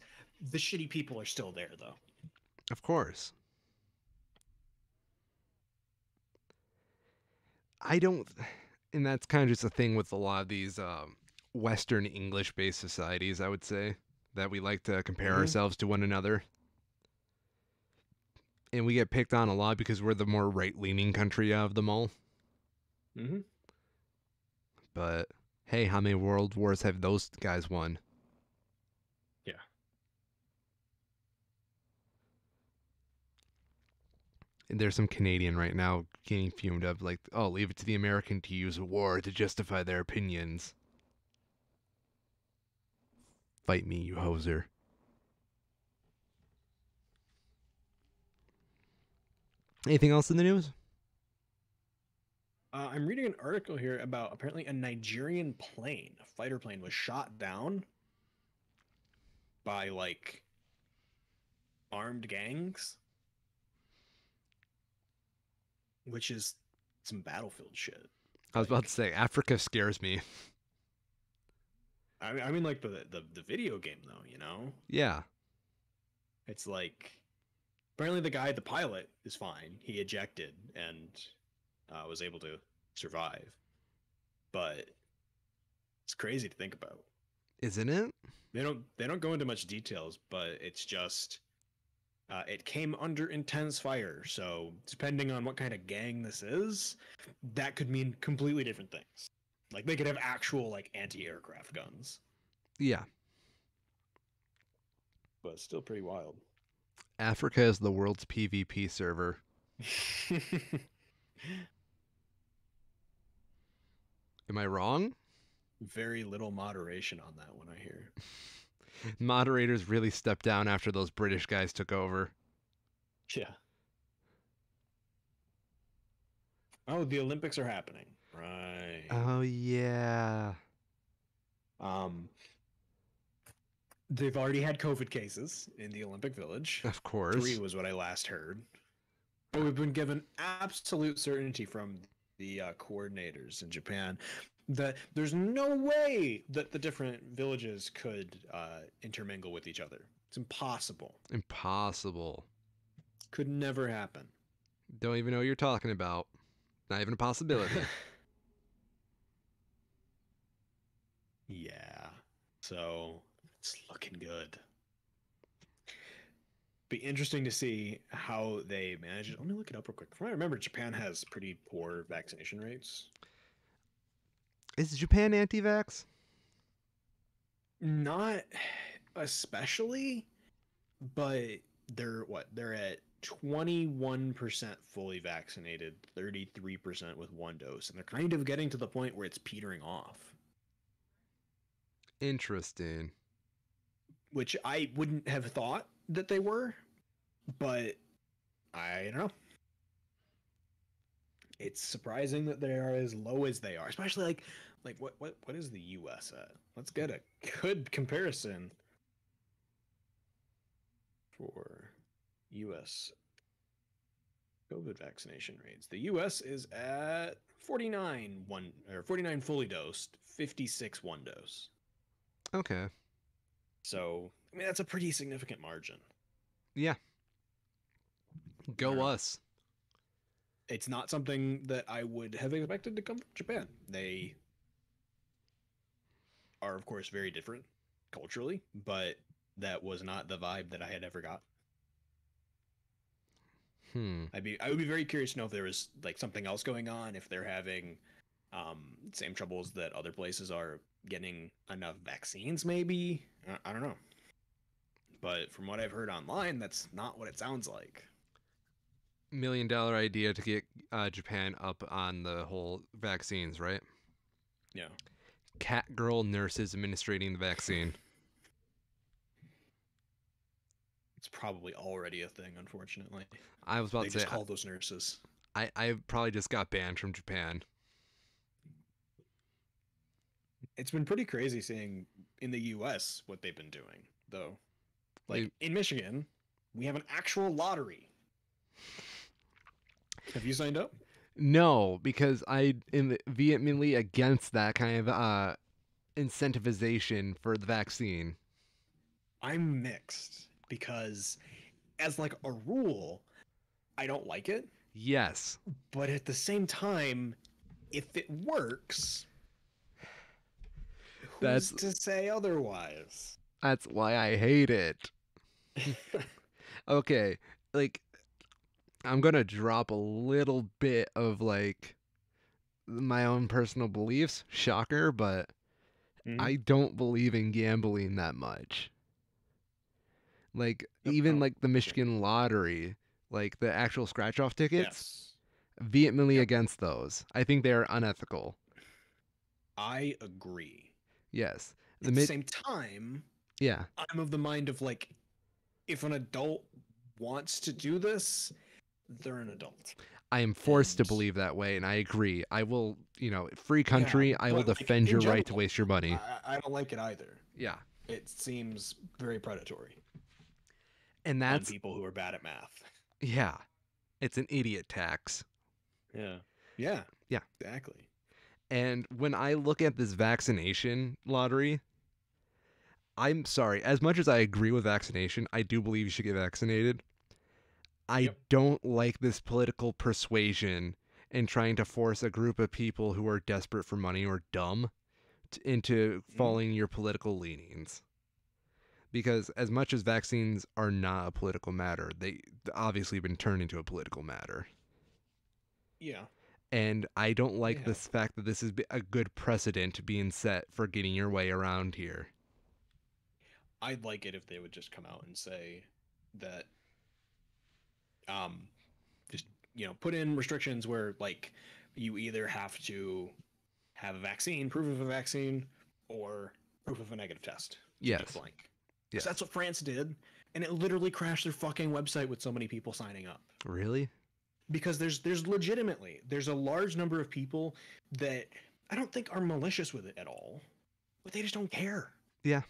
The shitty people are still there, though. of course. I don't, and that's kind of just a thing with a lot of these Western English-based societies. I would say that we like to compare Mm-hmm. ourselves to one another, and we get picked on a lot because we're the more right-leaning country of them all. Mm-hmm. But hey, how many world wars have those guys won? Yeah. And there's some Canadian right now getting fumed up, like, oh, leave it to the American to use war to justify their opinions. Fight me, you hoser. Anything else in the news? I'm reading an article here about apparently a Nigerian plane, a fighter plane, was shot down by like armed gangs, which is some battlefield shit. I was about to Like, say, Africa scares me. I mean, like the video game though, you know, Yeah. it's like apparently the guy, the pilot, is fine. He ejected and was able to survive, but it's crazy to think about. Isn't it? They don't go into much details, but it's just it came under intense fire. So depending on what kind of gang this is, that could mean completely different things. Like they could have actual like anti-aircraft guns, Yeah. but still pretty wild. Africa is the world's PvP server. Am I wrong? Very little moderation on that one, I hear. Moderators really stepped down after those British guys took over. Yeah. Oh, the Olympics are happening. Right. Oh yeah, Um, they've already had COVID cases in the Olympic Village. of 3 course. was what I last heard. But we've been given absolute certainty from the coordinators in Japan that there's no way that the different villages could intermingle with each other. It's impossible. Impossible. Could never happen. Don't even know what you're talking about. Not even a possibility. Yeah. So it's looking good. Be interesting to see how they manage it. Let me look it up real quick. From what I remember, Japan has pretty poor vaccination rates. Is Japan anti-vax? Not especially, but they're at 21% fully vaccinated, 33% with one dose, and they're kind of getting to the point where it's petering off, Interesting. which I wouldn't have thought that they were, but I don't know. It's surprising that they are as low as they are, especially like what is the US at? Let's get a good comparison for US COVID vaccination rates. The US is at 49 fully dosed, 56 one dose. Okay. So, I mean, that's a pretty significant margin. Yeah. I Go don't know. us. It's not something that I would have expected to come from Japan. They are, of course, very different culturally, but that was not the vibe that I had ever got. Hmm. I would be very curious to know if there was like something else going on, if they're having same troubles that other places are getting enough vaccines, maybe. I don't know. But from what I've heard online, that's not what it sounds like. $1 million idea to get Japan up on the whole vaccines, right? Yeah. Cat girl nurses administrating the vaccine. It's probably already a thing, unfortunately. I was about They to just say, call those nurses. I probably just got banned from Japan. It's been pretty crazy seeing in the US what they've been doing, though. Like They, in Michigan, we have an actual lottery. Have you signed up? no, because I am vehemently against that kind of incentivization for the vaccine. I'm mixed because as like a rule, I don't like it, Yes, but at the same time, if it works, who's that's to say otherwise? that's why I hate it. Okay, like I'm gonna drop a little bit of like my own personal beliefs. Shocker, but Hmm. I don't believe in gambling that much. Like Yep. even Oh, like the okay. Michigan lottery, like the actual scratch off tickets, Yes. vehemently Yep. against those. I think they are unethical. I agree. Yes. The At the mid same time, yeah. I'm of the mind of like, if an adult wants to do this, they're an adult. I am forced to And believe that way and I agree. I will, free yeah, country, I will but like defend in your right to general, waste your money. I don't like it either. Yeah. It seems very predatory And on that's people who are bad at math. yeah. It's an idiot tax. Yeah. Yeah. Yeah. Exactly. And when I look at this vaccination lottery, I'm sorry, as much as I agree with vaccination, I do believe you should get vaccinated. I Yep. don't like this political persuasion and trying to force a group of people who are desperate for money or dumb into Mhm. following your political leanings. Because as much as vaccines are not a political matter, they obviously have been turned into a political matter. Yeah. And I don't They like have. this fact that this is a good precedent being set for getting your way around here. I'd like it if they would just come out and say that um just put in restrictions where like you either have to have a vaccine, proof of a vaccine, or proof of a negative test. So just Yes. blank. Because that's Yes. what France did, and it literally crashed their fucking website with so many people signing up. Really? because there's legitimately there's a large number of people that I don't think are malicious with it at all, but they just don't care. Yeah.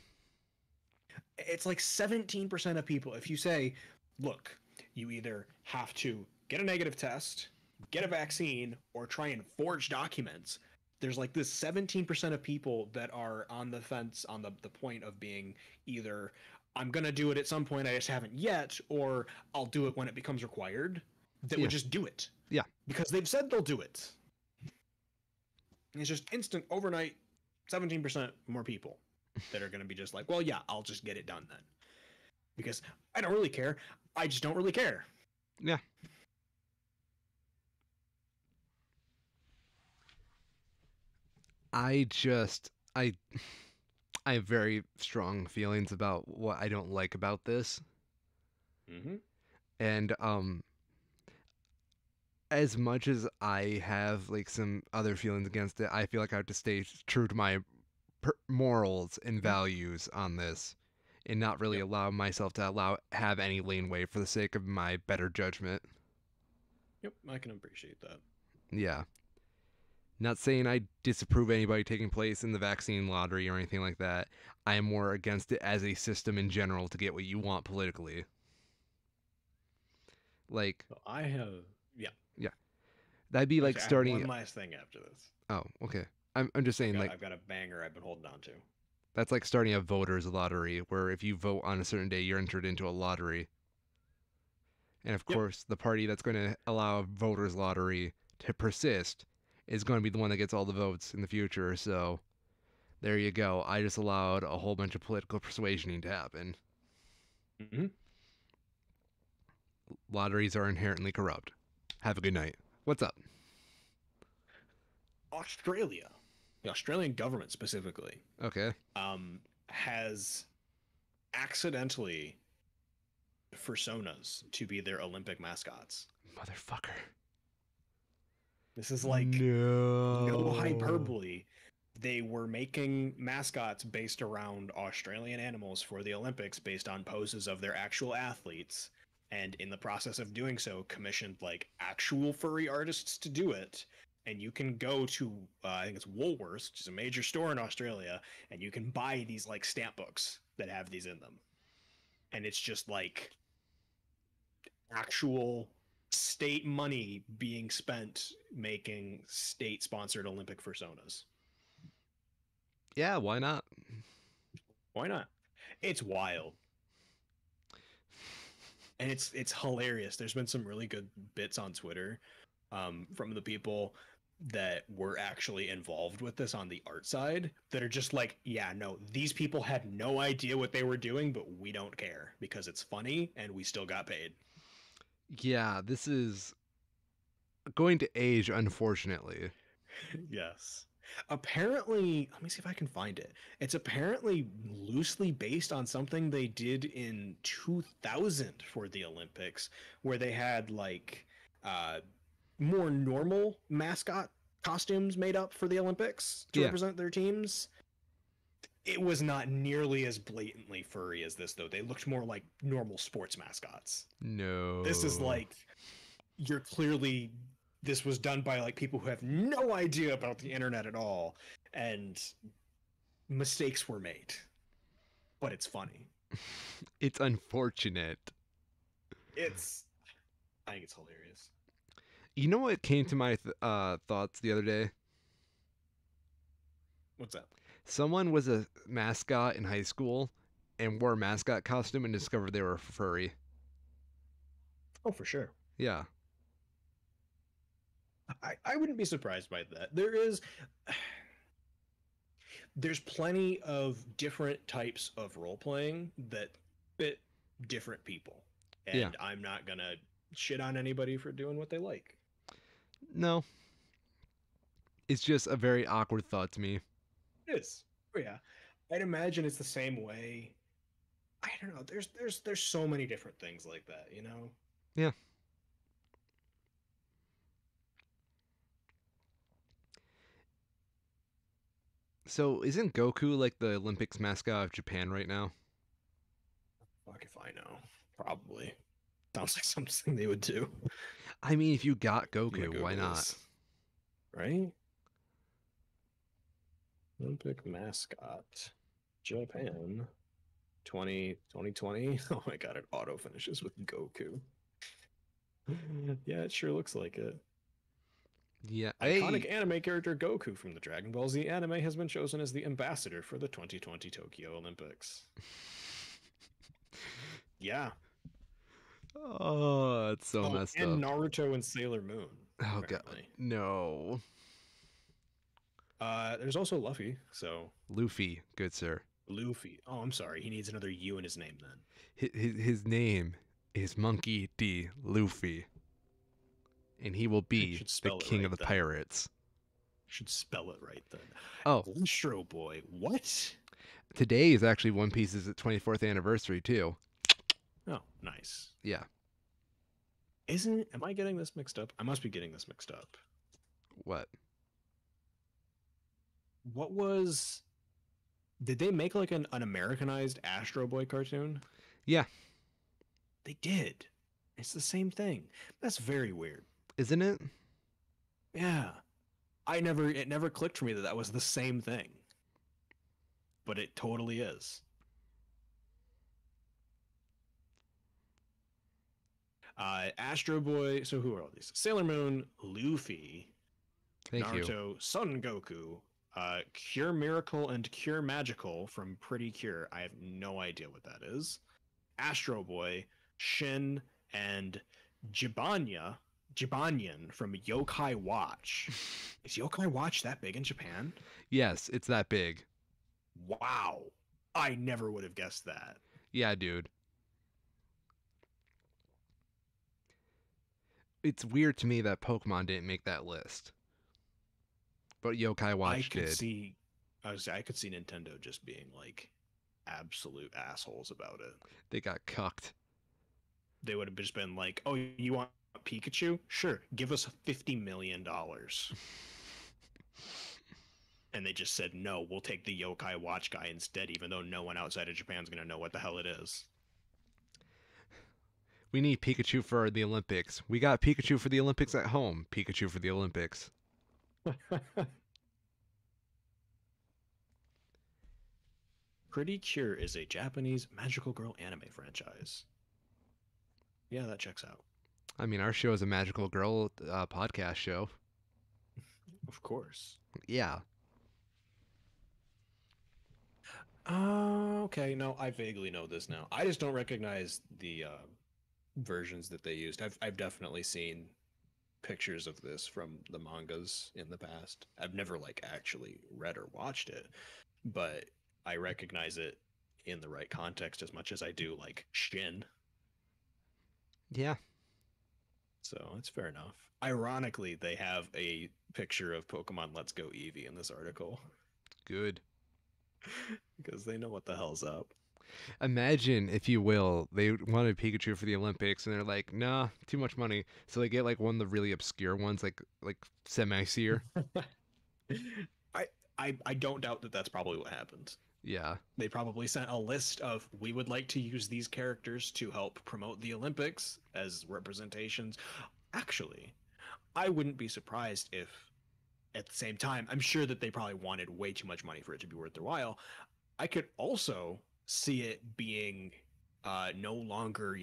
It's like 17% of people. If you say, look, you either have to get a negative test, get a vaccine, or try and forge documents, there's like this 17% of people that are on the fence on the point of being either I'm going to do it at some point, I just haven't yet, or I'll do it when it becomes required, that Yeah. would just do it. Yeah. Because they've said they'll do it. It's just instant, overnight, 17% more people that are going to be just like, well, yeah, I'll just get it done then. Because I don't really care. I just don't really care. Yeah. I just I have very strong feelings about what I don't like about this. Mm-hmm. And as much as I have like some other feelings against it, I feel like I have to stay true to my morals and values on this and not really Yep. allow myself to have any laneway for the sake of my better judgment. Yep. I can appreciate that. Yeah. Not saying I disapprove anybody taking place in the vaccine lottery or anything like that. I am more against it as a system in general to get what you want politically. Like, So I have, yeah. yeah, that'd be like I have starting. one last thing after this. Oh, okay. I'm just saying, like, I've got a banger I've been holding on to. that's like starting a voters lottery where if you vote on a certain day, you're entered into a lottery. And of Yep. course, the party that's going to allow a voters lottery to persist is going to be the one that gets all the votes in the future. So there you go. I just allowed a whole bunch of political persuasioning to happen. Mm-hmm. Lotteries are inherently corrupt. Have a good night. What's up? Australia, the Australian government specifically, Okay. has accidentally personas to be their Olympic mascots. Motherfucker. This is like no No. hyperbole. They were making mascots based around Australian animals for the Olympics based on poses of their actual athletes. And in the process of doing so, commissioned like actual furry artists to do it. And you can go to, I think it's Woolworths, which is a major store in Australia, and you can buy these like stamp books that have these in them. And it's just like actual state money being spent making state sponsored Olympic personas. Yeah, why not? Why not? It's wild. And it's hilarious. There's been some really good bits on Twitter from the people that were actually involved with this on the art side that are just like, yeah, no, these people had no idea what they were doing, but we don't care because it's funny and we still got paid. Yeah, this is going to age, unfortunately. Yes. Apparently, let me see if I can find it. It's apparently loosely based on something they did in 2000 for the Olympics, where they had like uh, more normal mascot costumes made up for the Olympics to Yeah. represent their teams. It was not nearly as blatantly furry as this, though. They looked more like normal sports mascots. This is No. like you're clearly this was done by like people who have no idea about the internet at all, and mistakes were made, but it's funny. It's unfortunate. It's I think it's hilarious. You know what came to my thoughts the other day? What's that? Someone was a mascot in high school and wore a mascot costume and discovered they were furry. Oh, for sure. Yeah. I wouldn't be surprised by that. There's plenty of different types of role playing that fit different people, Yeah. and I'm not gonna shit on anybody for doing what they like. No. It's just a very awkward thought to me. It is. Oh, yeah. I'd imagine it's the same way. I don't know. There's so many different things like that, you know? Yeah. So isn't Goku like the Olympics mascot of Japan right now? Fuck if I know. Probably. Sounds like something they would do. I mean, if you got I'm gonna Goku, why Google not? this. Right? Olympic mascot. Japan 2020. Oh my god, it auto finishes with Goku. Yeah, it sure looks like it. Yeah. Iconic Hey. anime character Goku from the Dragon Ball Z anime has been chosen as the ambassador for the 2020 Tokyo Olympics. Yeah. Oh, it's so Oh, messed and up. Naruto and Sailor Moon, Oh god, apparently. no. There's also Luffy, so Luffy, good sir. Luffy. Oh, I'm sorry. He needs another U in his name then. His name is Monkey D. Luffy, and he will be Should the spell it king of right the then. pirates. Should spell it right then. Oh, Astro Boy. What? today is actually One Piece's 24th anniversary too. Oh, nice. Yeah. Isn't it? Am I getting this mixed up? I must be getting this mixed up. What? What was. Did they make like an Americanized Astro Boy cartoon? Yeah, They did. It's the same thing. That's very weird. isn't it? Yeah. It never clicked for me that that was the same thing. But it totally is. Astro Boy. So who are all these? Sailor Moon, Luffy, Thank you. Naruto, Son Goku, Cure Miracle, and Cure Magical from Pretty Cure. I have no idea what that is. Astro Boy, Shin, and Jibanyan from Yokai Watch. Is Yokai Watch that big in Japan? Yes, it's that big. Wow. I never would have guessed that. Yeah, dude. It's weird to me that Pokemon didn't make that list, but Yokai I Watch could did. see I could see Nintendo just being like absolute assholes about it. They got cucked. They would have just been like, "Oh, you want Pikachu? Sure, give us $50 million." And they just said, "No, we'll take the Yokai Watch guy instead, even though no one outside of Japan's gonna know what the hell it is." We need Pikachu for the Olympics. We got Pikachu for the Olympics at home. Pikachu for the Olympics. Pretty Cure is a Japanese magical girl anime franchise. Yeah, that checks out. I mean, our show is a magical girl podcast show. Of course. Yeah. Okay. No, I vaguely know this now. I just don't recognize the versions that they used. I've definitely seen pictures of this from the mangas in the past. I've never like actually read or watched it, but I recognize it in the right context as much as I do like Shin. Yeah. So it's fair enough. Ironically, they have a picture of Pokemon Let's Go Eevee in this article Good. because they know what the hell's up. Imagine, if you will, they wanted Pikachu for the Olympics, and they're like, "Nah, too much money." So they get like one of the really obscure ones, like Semi-Seer. I don't doubt that that's probably what happened. Yeah. They probably sent a list of we would like to use these characters to help promote the Olympics as representations. Actually, I wouldn't be surprised if at the same time, I'm sure that they probably wanted way too much money for it to be worth their while. I could also see it being no longer,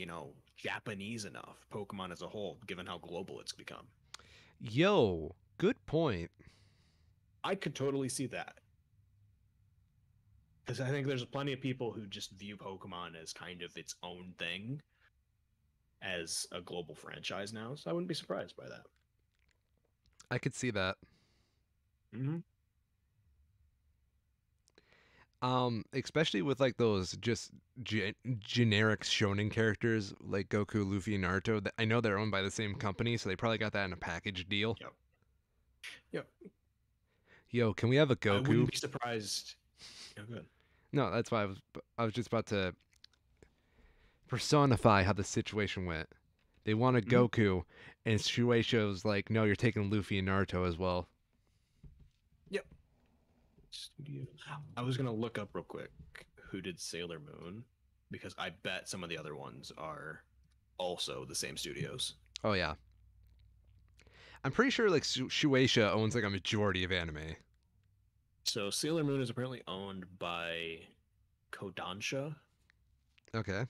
Japanese enough, Pokemon as a whole, given how global it's become. Yo, good point. I could totally see that. Because I think there's plenty of people who just view Pokemon as kind of its own thing as a global franchise now, so I wouldn't be surprised by that. I could see that. Mm-hmm. Especially with like those just generic shonen characters like Goku, Luffy, and Naruto. I know they're owned by the same company, so they probably got that in a package deal. Yep. Yep. Yo, can we have a I wouldn't Goku? be surprised. Oh, good. No, that's why I was just about to personify how the situation went. They wanted Mhm. Goku, and Shueisha was like, "No, you're taking Luffy and Naruto as well." Yep. Studio. I was gonna look up real quick who did Sailor Moon because I bet some of the other ones are also the same studios. Oh yeah, I'm pretty sure like Shueisha owns like a majority of anime. So Sailor Moon is apparently owned by Kodansha. Okay.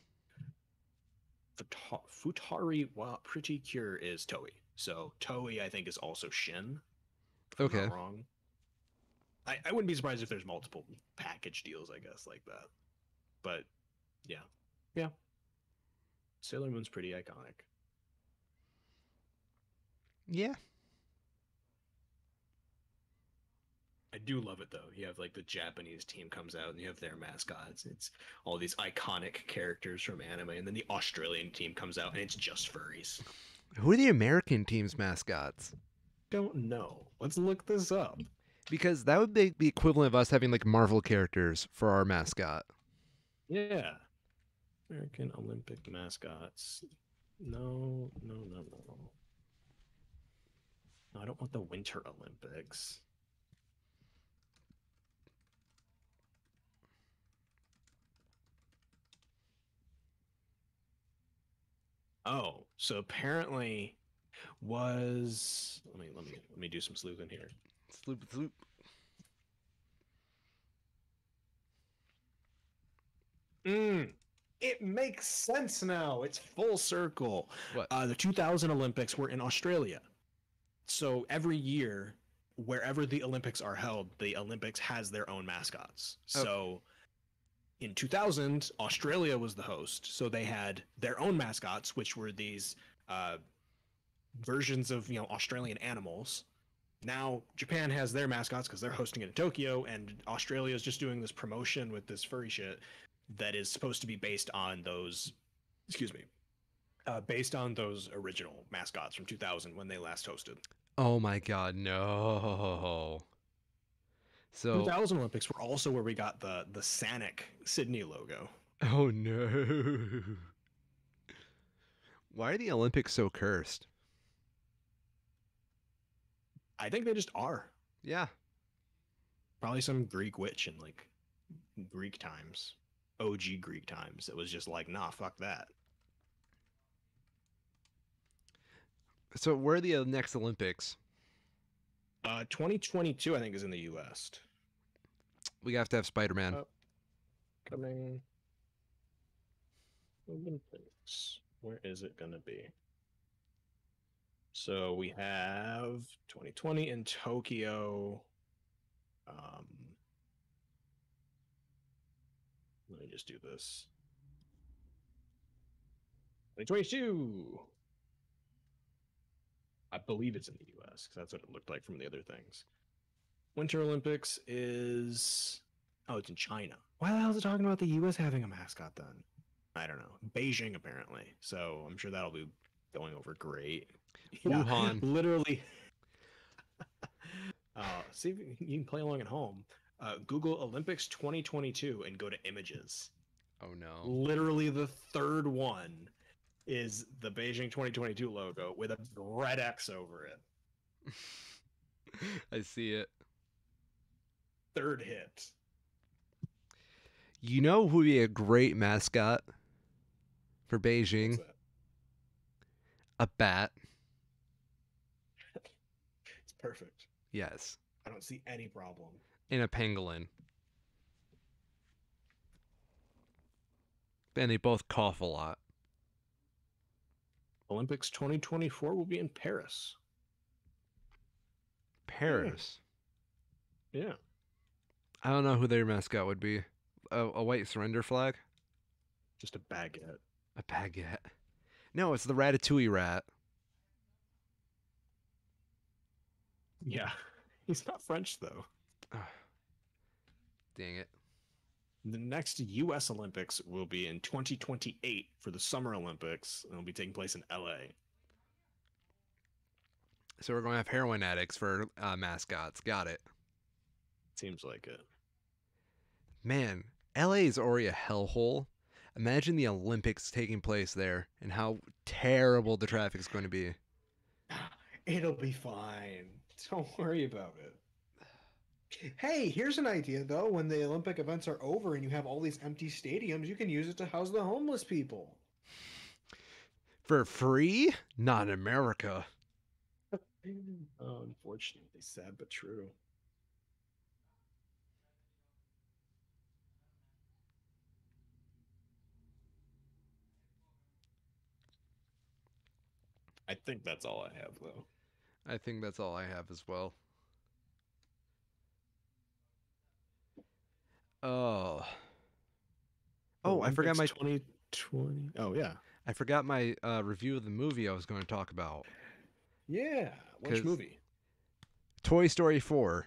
Futari wa Pretty Cure is Toei. So Toei, I think, is also Shin, if I'm not Okay. wrong. I wouldn't be surprised if there's multiple package deals, I guess, like that. But yeah. Yeah. Sailor Moon's pretty iconic. Yeah. I do love it though. You have like the Japanese team comes out and you have their mascots. It's all these iconic characters from anime, and then the Australian team comes out and it's just furries. Who are the American team's mascots? Don't know. Let's look this up. Because that would be the equivalent of us having like Marvel characters for our mascot. Yeah. American Olympic mascots. No, no, no, no. No, I don't want the Winter Olympics. Oh, so apparently was let me do some sleuthing here. Sloop, sloop. It makes sense now. It's full circle. What? The 2000 Olympics were in Australia. So every year, wherever the Olympics are held, the Olympics has their own mascots. Okay. So in 2000, Australia was the host. So they had their own mascots, which were these versions of Australian animals. Now Japan has their mascots because they're hosting it in Tokyo, and Australia is just doing this promotion with this furry shit that is supposed to be based on those, based on those original mascots from 2000 when they last hosted. Oh my god, no. So 2000 Olympics were also where we got the Sanic Sydney logo. oh no. Why are the Olympics so cursed? I think they just are. Yeah. Probably some Greek witch in like Greek times. OG Greek times. It was just like, nah, fuck that. So where are the next Olympics? 2022, I think, is in the U.S. We have to have Spider-Man. Coming Olympics. Where is it gonna be? So we have 2020 in Tokyo. Let me just do this. 2022. I believe it's in the U.S. because that's what it looked like from the other things. Winter Olympics is it's in China. Why the hell is it talking about the U.S. having a mascot then? I don't know. Beijing apparently. So I'm sure that'll be going over great. Wuhan. Literally. See if you can play along at home. Google Olympics 2022 and go to images. Oh no. Literally the third one is the Beijing 2022 logo with a red X over it. I see it. Third hit. You know who would be a great mascot for Beijing? What's that? A bat. It's perfect. Yes. I don't see any problem. And a pangolin. And they both cough a lot. Olympics 2024 will be in Paris. Paris. Yeah. I don't know who their mascot would be. A white surrender flag? Just a baguette. A baguette. No, it's the Ratatouille rat. Yeah. He's not French, though. Dang it. The next U.S. Olympics will be in 2028 for the Summer Olympics. It'll be taking place in L.A. So we're going to have heroin addicts for mascots. Got it. Seems like it. Man, LA is already a hellhole. Imagine the Olympics taking place there and how terrible the traffic's going to be. It'll be fine. Don't worry about it. Hey, here's an idea though. When the Olympic events are over and you have all these empty stadiums, you can use it to house the homeless people. For free? Not in America. Oh, unfortunately, sad but true. I think that's all I have, though. I think that's all I have as well. Oh. Oh, I forgot Olympics my 2020. Oh, yeah. review of the movie I was going to talk about. Yeah. Which Cuz movie? Toy Story 4,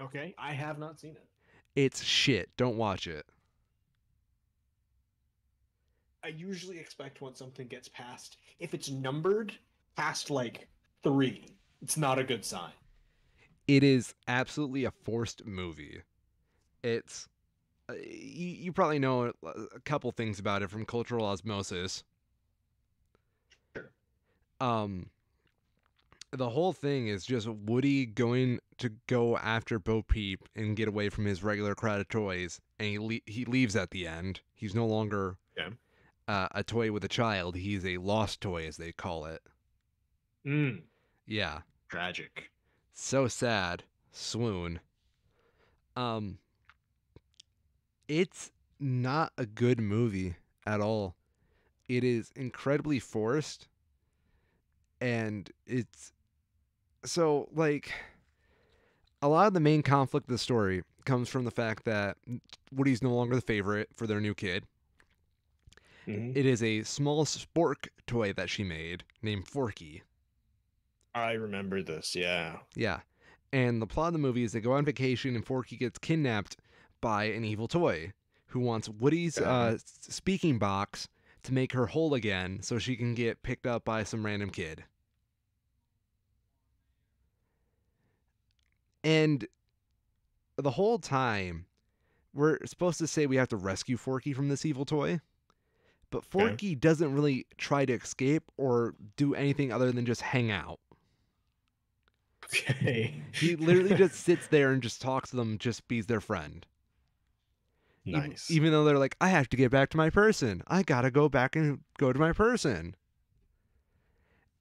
Okay, I have not seen it. it's shit. Don't watch it. I usually expect when something gets past, if it's numbered past like three, it's not a good sign. It is absolutely a forced movie. It's you probably know a couple things about it from cultural osmosis. Sure. Um, the whole thing is just Woody going to go after Bo Peep and get away from his regular crowd of toys, and he leaves at the end. He's no longer Okay. a toy with a child. He's a lost toy, as they call it. Mm, Yeah, tragic. so sad. Swoon. Um, it's not a good movie at all. It is incredibly forced, and it's so like a lot of the main conflict of the story comes from the fact that Woody's no longer the favorite for their new kid. Hmm. It is a small spork toy that she made named Forky. I remember this. Yeah. Yeah. And the plot of the movie is they go on vacation and Forky gets kidnapped by an evil toy who wants Woody's Okay. speaking box to make her whole again so she can get picked up by some random kid. And the whole time, we're supposed to say we have to rescue Forky from this evil toy. But Okay. Forky doesn't really try to escape or do anything other than just hang out. Okay. He literally just sits there and just talks to them, just be their friend. Even Nice. even though they're like, I have to get back to my person. I gotta go back and go to my person.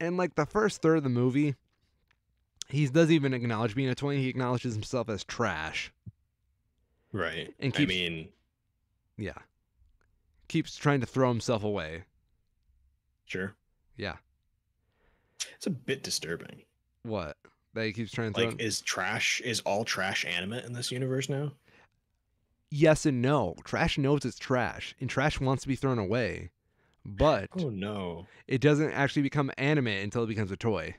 And like the first third of the movie, he doesn't even acknowledge being a toy. He acknowledges himself as trash Right. and I keeps mean, yeah keeps trying to throw himself away. sure. Yeah, It's a bit disturbing. what that he keeps trying to Like, throw. is all trash animate in this universe now? Yes and no. Trash knows it's trash, and trash wants to be thrown away, but Oh no. it doesn't actually become animate until it becomes a toy.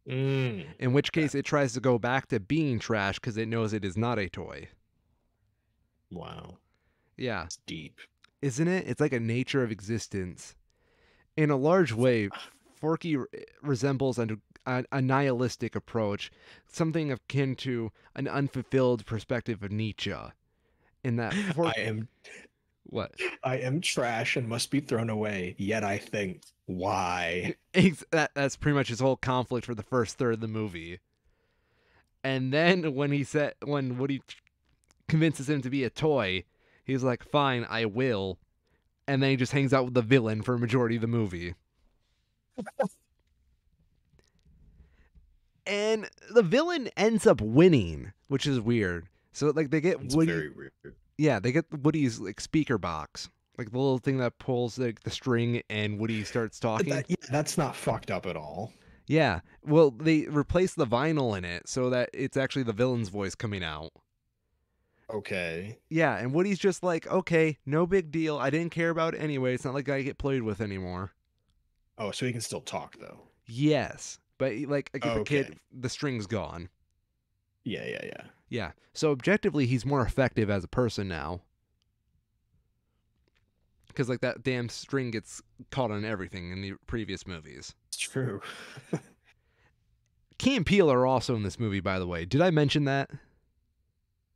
Mm. In which Okay. case, it tries to go back to being trash because it knows it is not a toy. Wow. Yeah, It's deep. isn't it? It's like a nature of existence. In a large way, Forky resembles a nihilistic approach, something akin to an unfulfilled perspective of Nietzsche. In that I Forky, am what? I am trash and must be thrown away. Yet I think, why? That's pretty much his whole conflict for the first third of the movie. And then when Woody convinces him to be a toy, he's like, "Fine, I will." And then he just hangs out with the villain for a majority of the movie. And the villain ends up winning, which is weird. So like they get It's Woody, very weird. yeah, they get Woody's like speaker box, like the little thing that pulls like the string, and Woody starts talking. Yeah, that's not fucked up at all. Yeah, well, they replace the vinyl in it so that it's actually the villain's voice coming out. Okay. Yeah, and Woody's just like, okay, no big deal. I didn't care about it anyway. It's not like I get played with anymore. Oh, so he can still talk though. Yes, but like if a kid, Okay. the string's gone. Yeah, yeah, yeah. Yeah, so objectively, he's more effective as a person now. Because like that damn string gets caught on everything in the previous movies. It's true. Key and Peele are also in this movie, by the way. Did I mention that?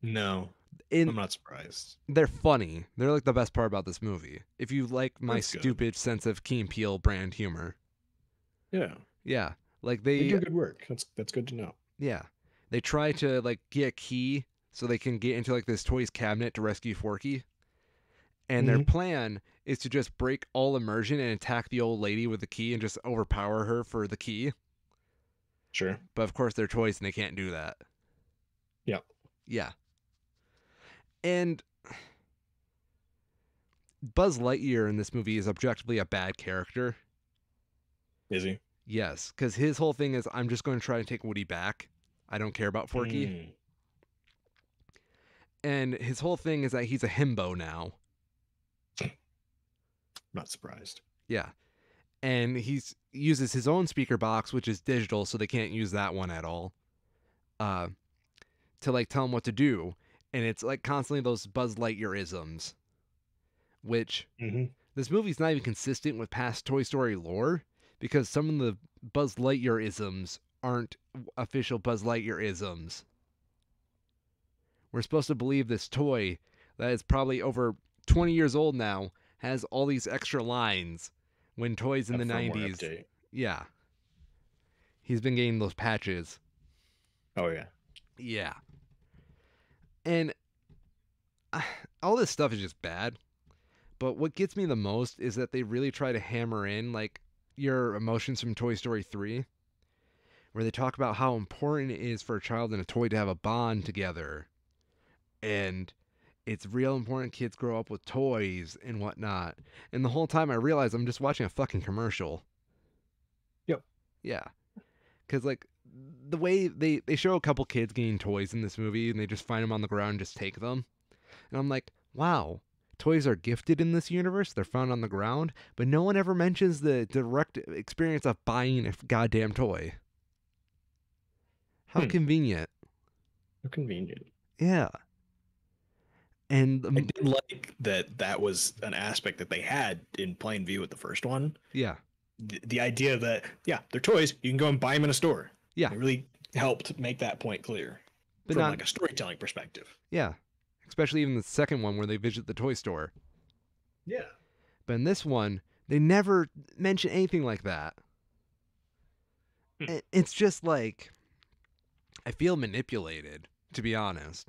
No, In I'm not surprised. They're funny. They're like the best part about this movie. If you like my That's good. stupid sense of Key and Peele brand humor, Yeah. yeah, like They do good work. That's good to know. yeah, they try to like get a key so they can get into like this toys cabinet to rescue Forky. And their Hmm. plan is to just break all immersion and attack the old lady with the key and just overpower her for the key. Sure. But of course, they're toys and they can't do that. Yeah. Yeah. And Buzz Lightyear in this movie is objectively a bad character. Is he? Yes, because his whole thing is, I'm just going to try and take Woody back. I don't care about Forky. Mm, And his whole thing is that he's a himbo now. not surprised. Yeah. And he uses his own speaker box, which is digital, so they can't use that one at all, uh, to like tell him what to do. And it's like constantly those Buzz Lightyear isms, which Mm-hmm. this movie's not even consistent with past Toy Story lore, because some of the Buzz Lightyear isms aren't official Buzz Lightyear isms. We're supposed to believe this toy that is probably over 20 years old now has all these extra lines when toys in A the firmware 90s. update. Yeah. He's been getting those patches. Oh yeah. Yeah. And all this stuff is just bad. But what gets me the most is that they really try to hammer in like your emotions from Toy Story 3, where they talk about how important it is for a child and a toy to have a bond together. And it's real important kids grow up with toys and whatnot. And the whole time I realize I'm just watching a fucking commercial. Yep. Yeah. Because, like, the way they show a couple kids getting toys in this movie and they just find them on the ground and just take them. And I'm like, wow, toys are gifted in this universe. They're found on the ground. But no one ever mentions the direct experience of buying a goddamn toy. How convenient. How convenient. Yeah. And I did like that was an aspect that they had in plain view with the first one. yeah. The idea that, yeah, they're toys, you can go and buy them in a store. Yeah. It really helped make that point clear But from not, like a storytelling perspective. yeah. Especially even the second one where they visit the toy store. Yeah. But in this one, they never mention anything like that. It's just like, I feel manipulated, to be honest.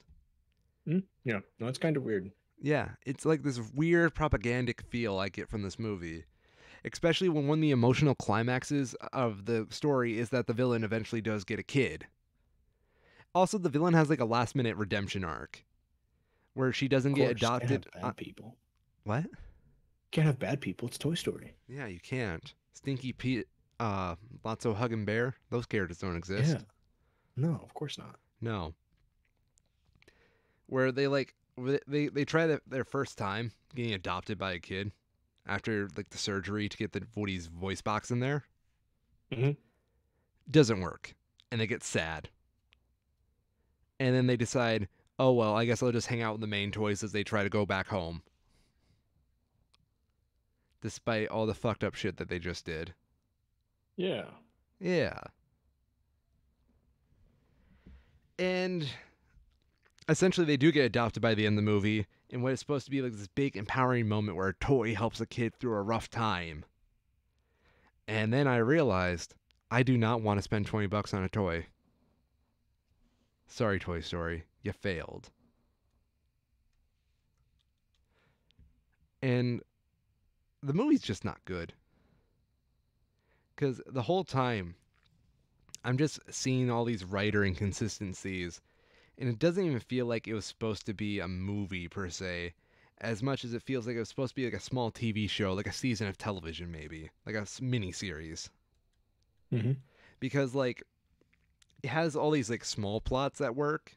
Yeah. No, it's kind of weird. Yeah, it's like this weird propagandic feel I get from this movie. Especially when one of the emotional climaxes of the story is that the villain eventually does get a kid. Also, the villain has like a last minute redemption arc where she doesn't get adopted. Can't have bad people. What? Can't have bad people. It's Toy Story. Yeah, you can't. Stinky Pete, Lotso Huggin' Bear, those characters don't exist. Yeah. No, of course not. No. Where they try their first time getting adopted by a kid after like the surgery to get the Woody's voice box in there. Mm-hmm. Doesn't work, and they get sad. And then they decide, oh well, I guess I'll just hang out with the main toys as they try to go back home. Despite all the fucked up shit that they just did. Yeah. Yeah. And essentially they do get adopted by the end of the movie in what is supposed to be like this big empowering moment where a toy helps a kid through a rough time. And then I realized I do not want to spend $20 on a toy. Sorry, Toy Story, you failed. And the movie's just not good. Because the whole time I'm just seeing all these writer inconsistencies, and it doesn't even feel like it was supposed to be a movie per se, as much as it feels like it was supposed to be like a small TV show, like a season of television maybe, like a mini series. Mm-hmm. Because like it has all these like small plots that work,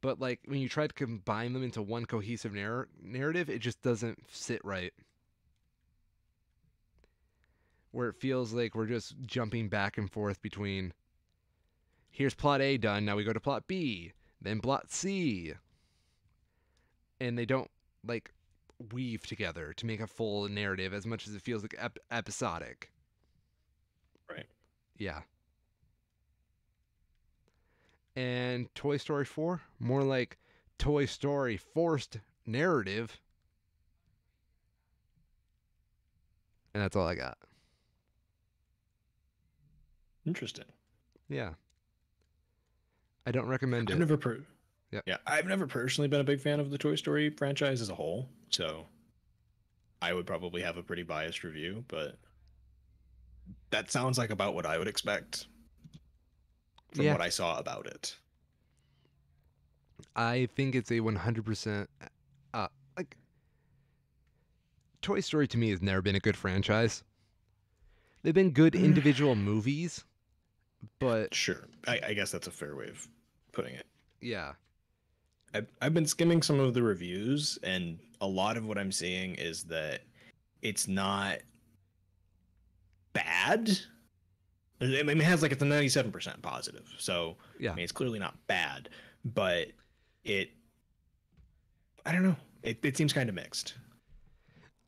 but like when you try to combine them into one cohesive narrative, it just doesn't sit right. Where it feels like we're just jumping back and forth between here's plot A done, now we go to plot B, then plot C. And they don't like weave together to make a full narrative as much as it feels like episodic. Right. Yeah. And Toy Story 4, more like Toy Story forced narrative. And that's all I got. Interesting. Yeah. I don't recommend it. I've never personally been a big fan of the Toy Story franchise as a whole, so I would probably have a pretty biased review, but that sounds like about what I would expect. from Yeah, what I saw about it. I think it's a 100%. Uh, like Toy Story to me has never been a good franchise. They've been good individual movies, but Sure, I guess that's a fair way of putting it. yeah, I've been skimming some of the reviews, and a lot of what I'm seeing is that it's not bad. I mean, it has like it's a 97% positive, so I yeah. mean it's clearly not bad, but it I don't know. It seems kind of mixed.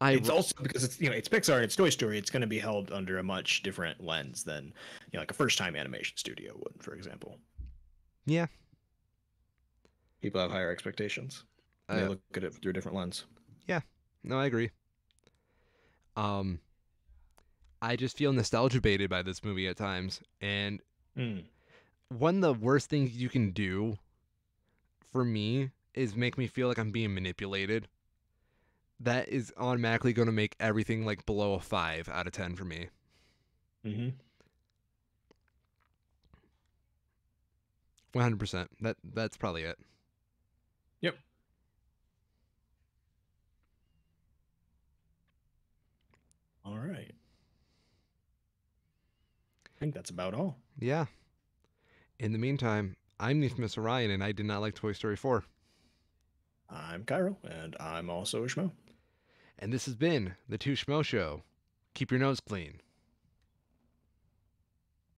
I It's also because it's it's Pixar and it's Toy Story. It's going to be held under a much different lens than like a first time animation studio would, for example. yeah. People have higher expectations and they Uh, look at it through a different lens. yeah. No, I agree. Um, I just feel nostalgia baited by this movie at times, and Mm. one of the worst things you can do for me is make me feel like I'm being manipulated. That is automatically going to make everything like below a 5 out of 10 for me. Mm-hmm. 100%. That's probably it. Yep. All right. I think that's about all. Yeah. In the meantime, I'm Mr. Ryan, and I did not like Toy Story 4. I'm Cairo, and I'm also a Schmo. And this has been the Two Schmo Show. Keep your nose clean.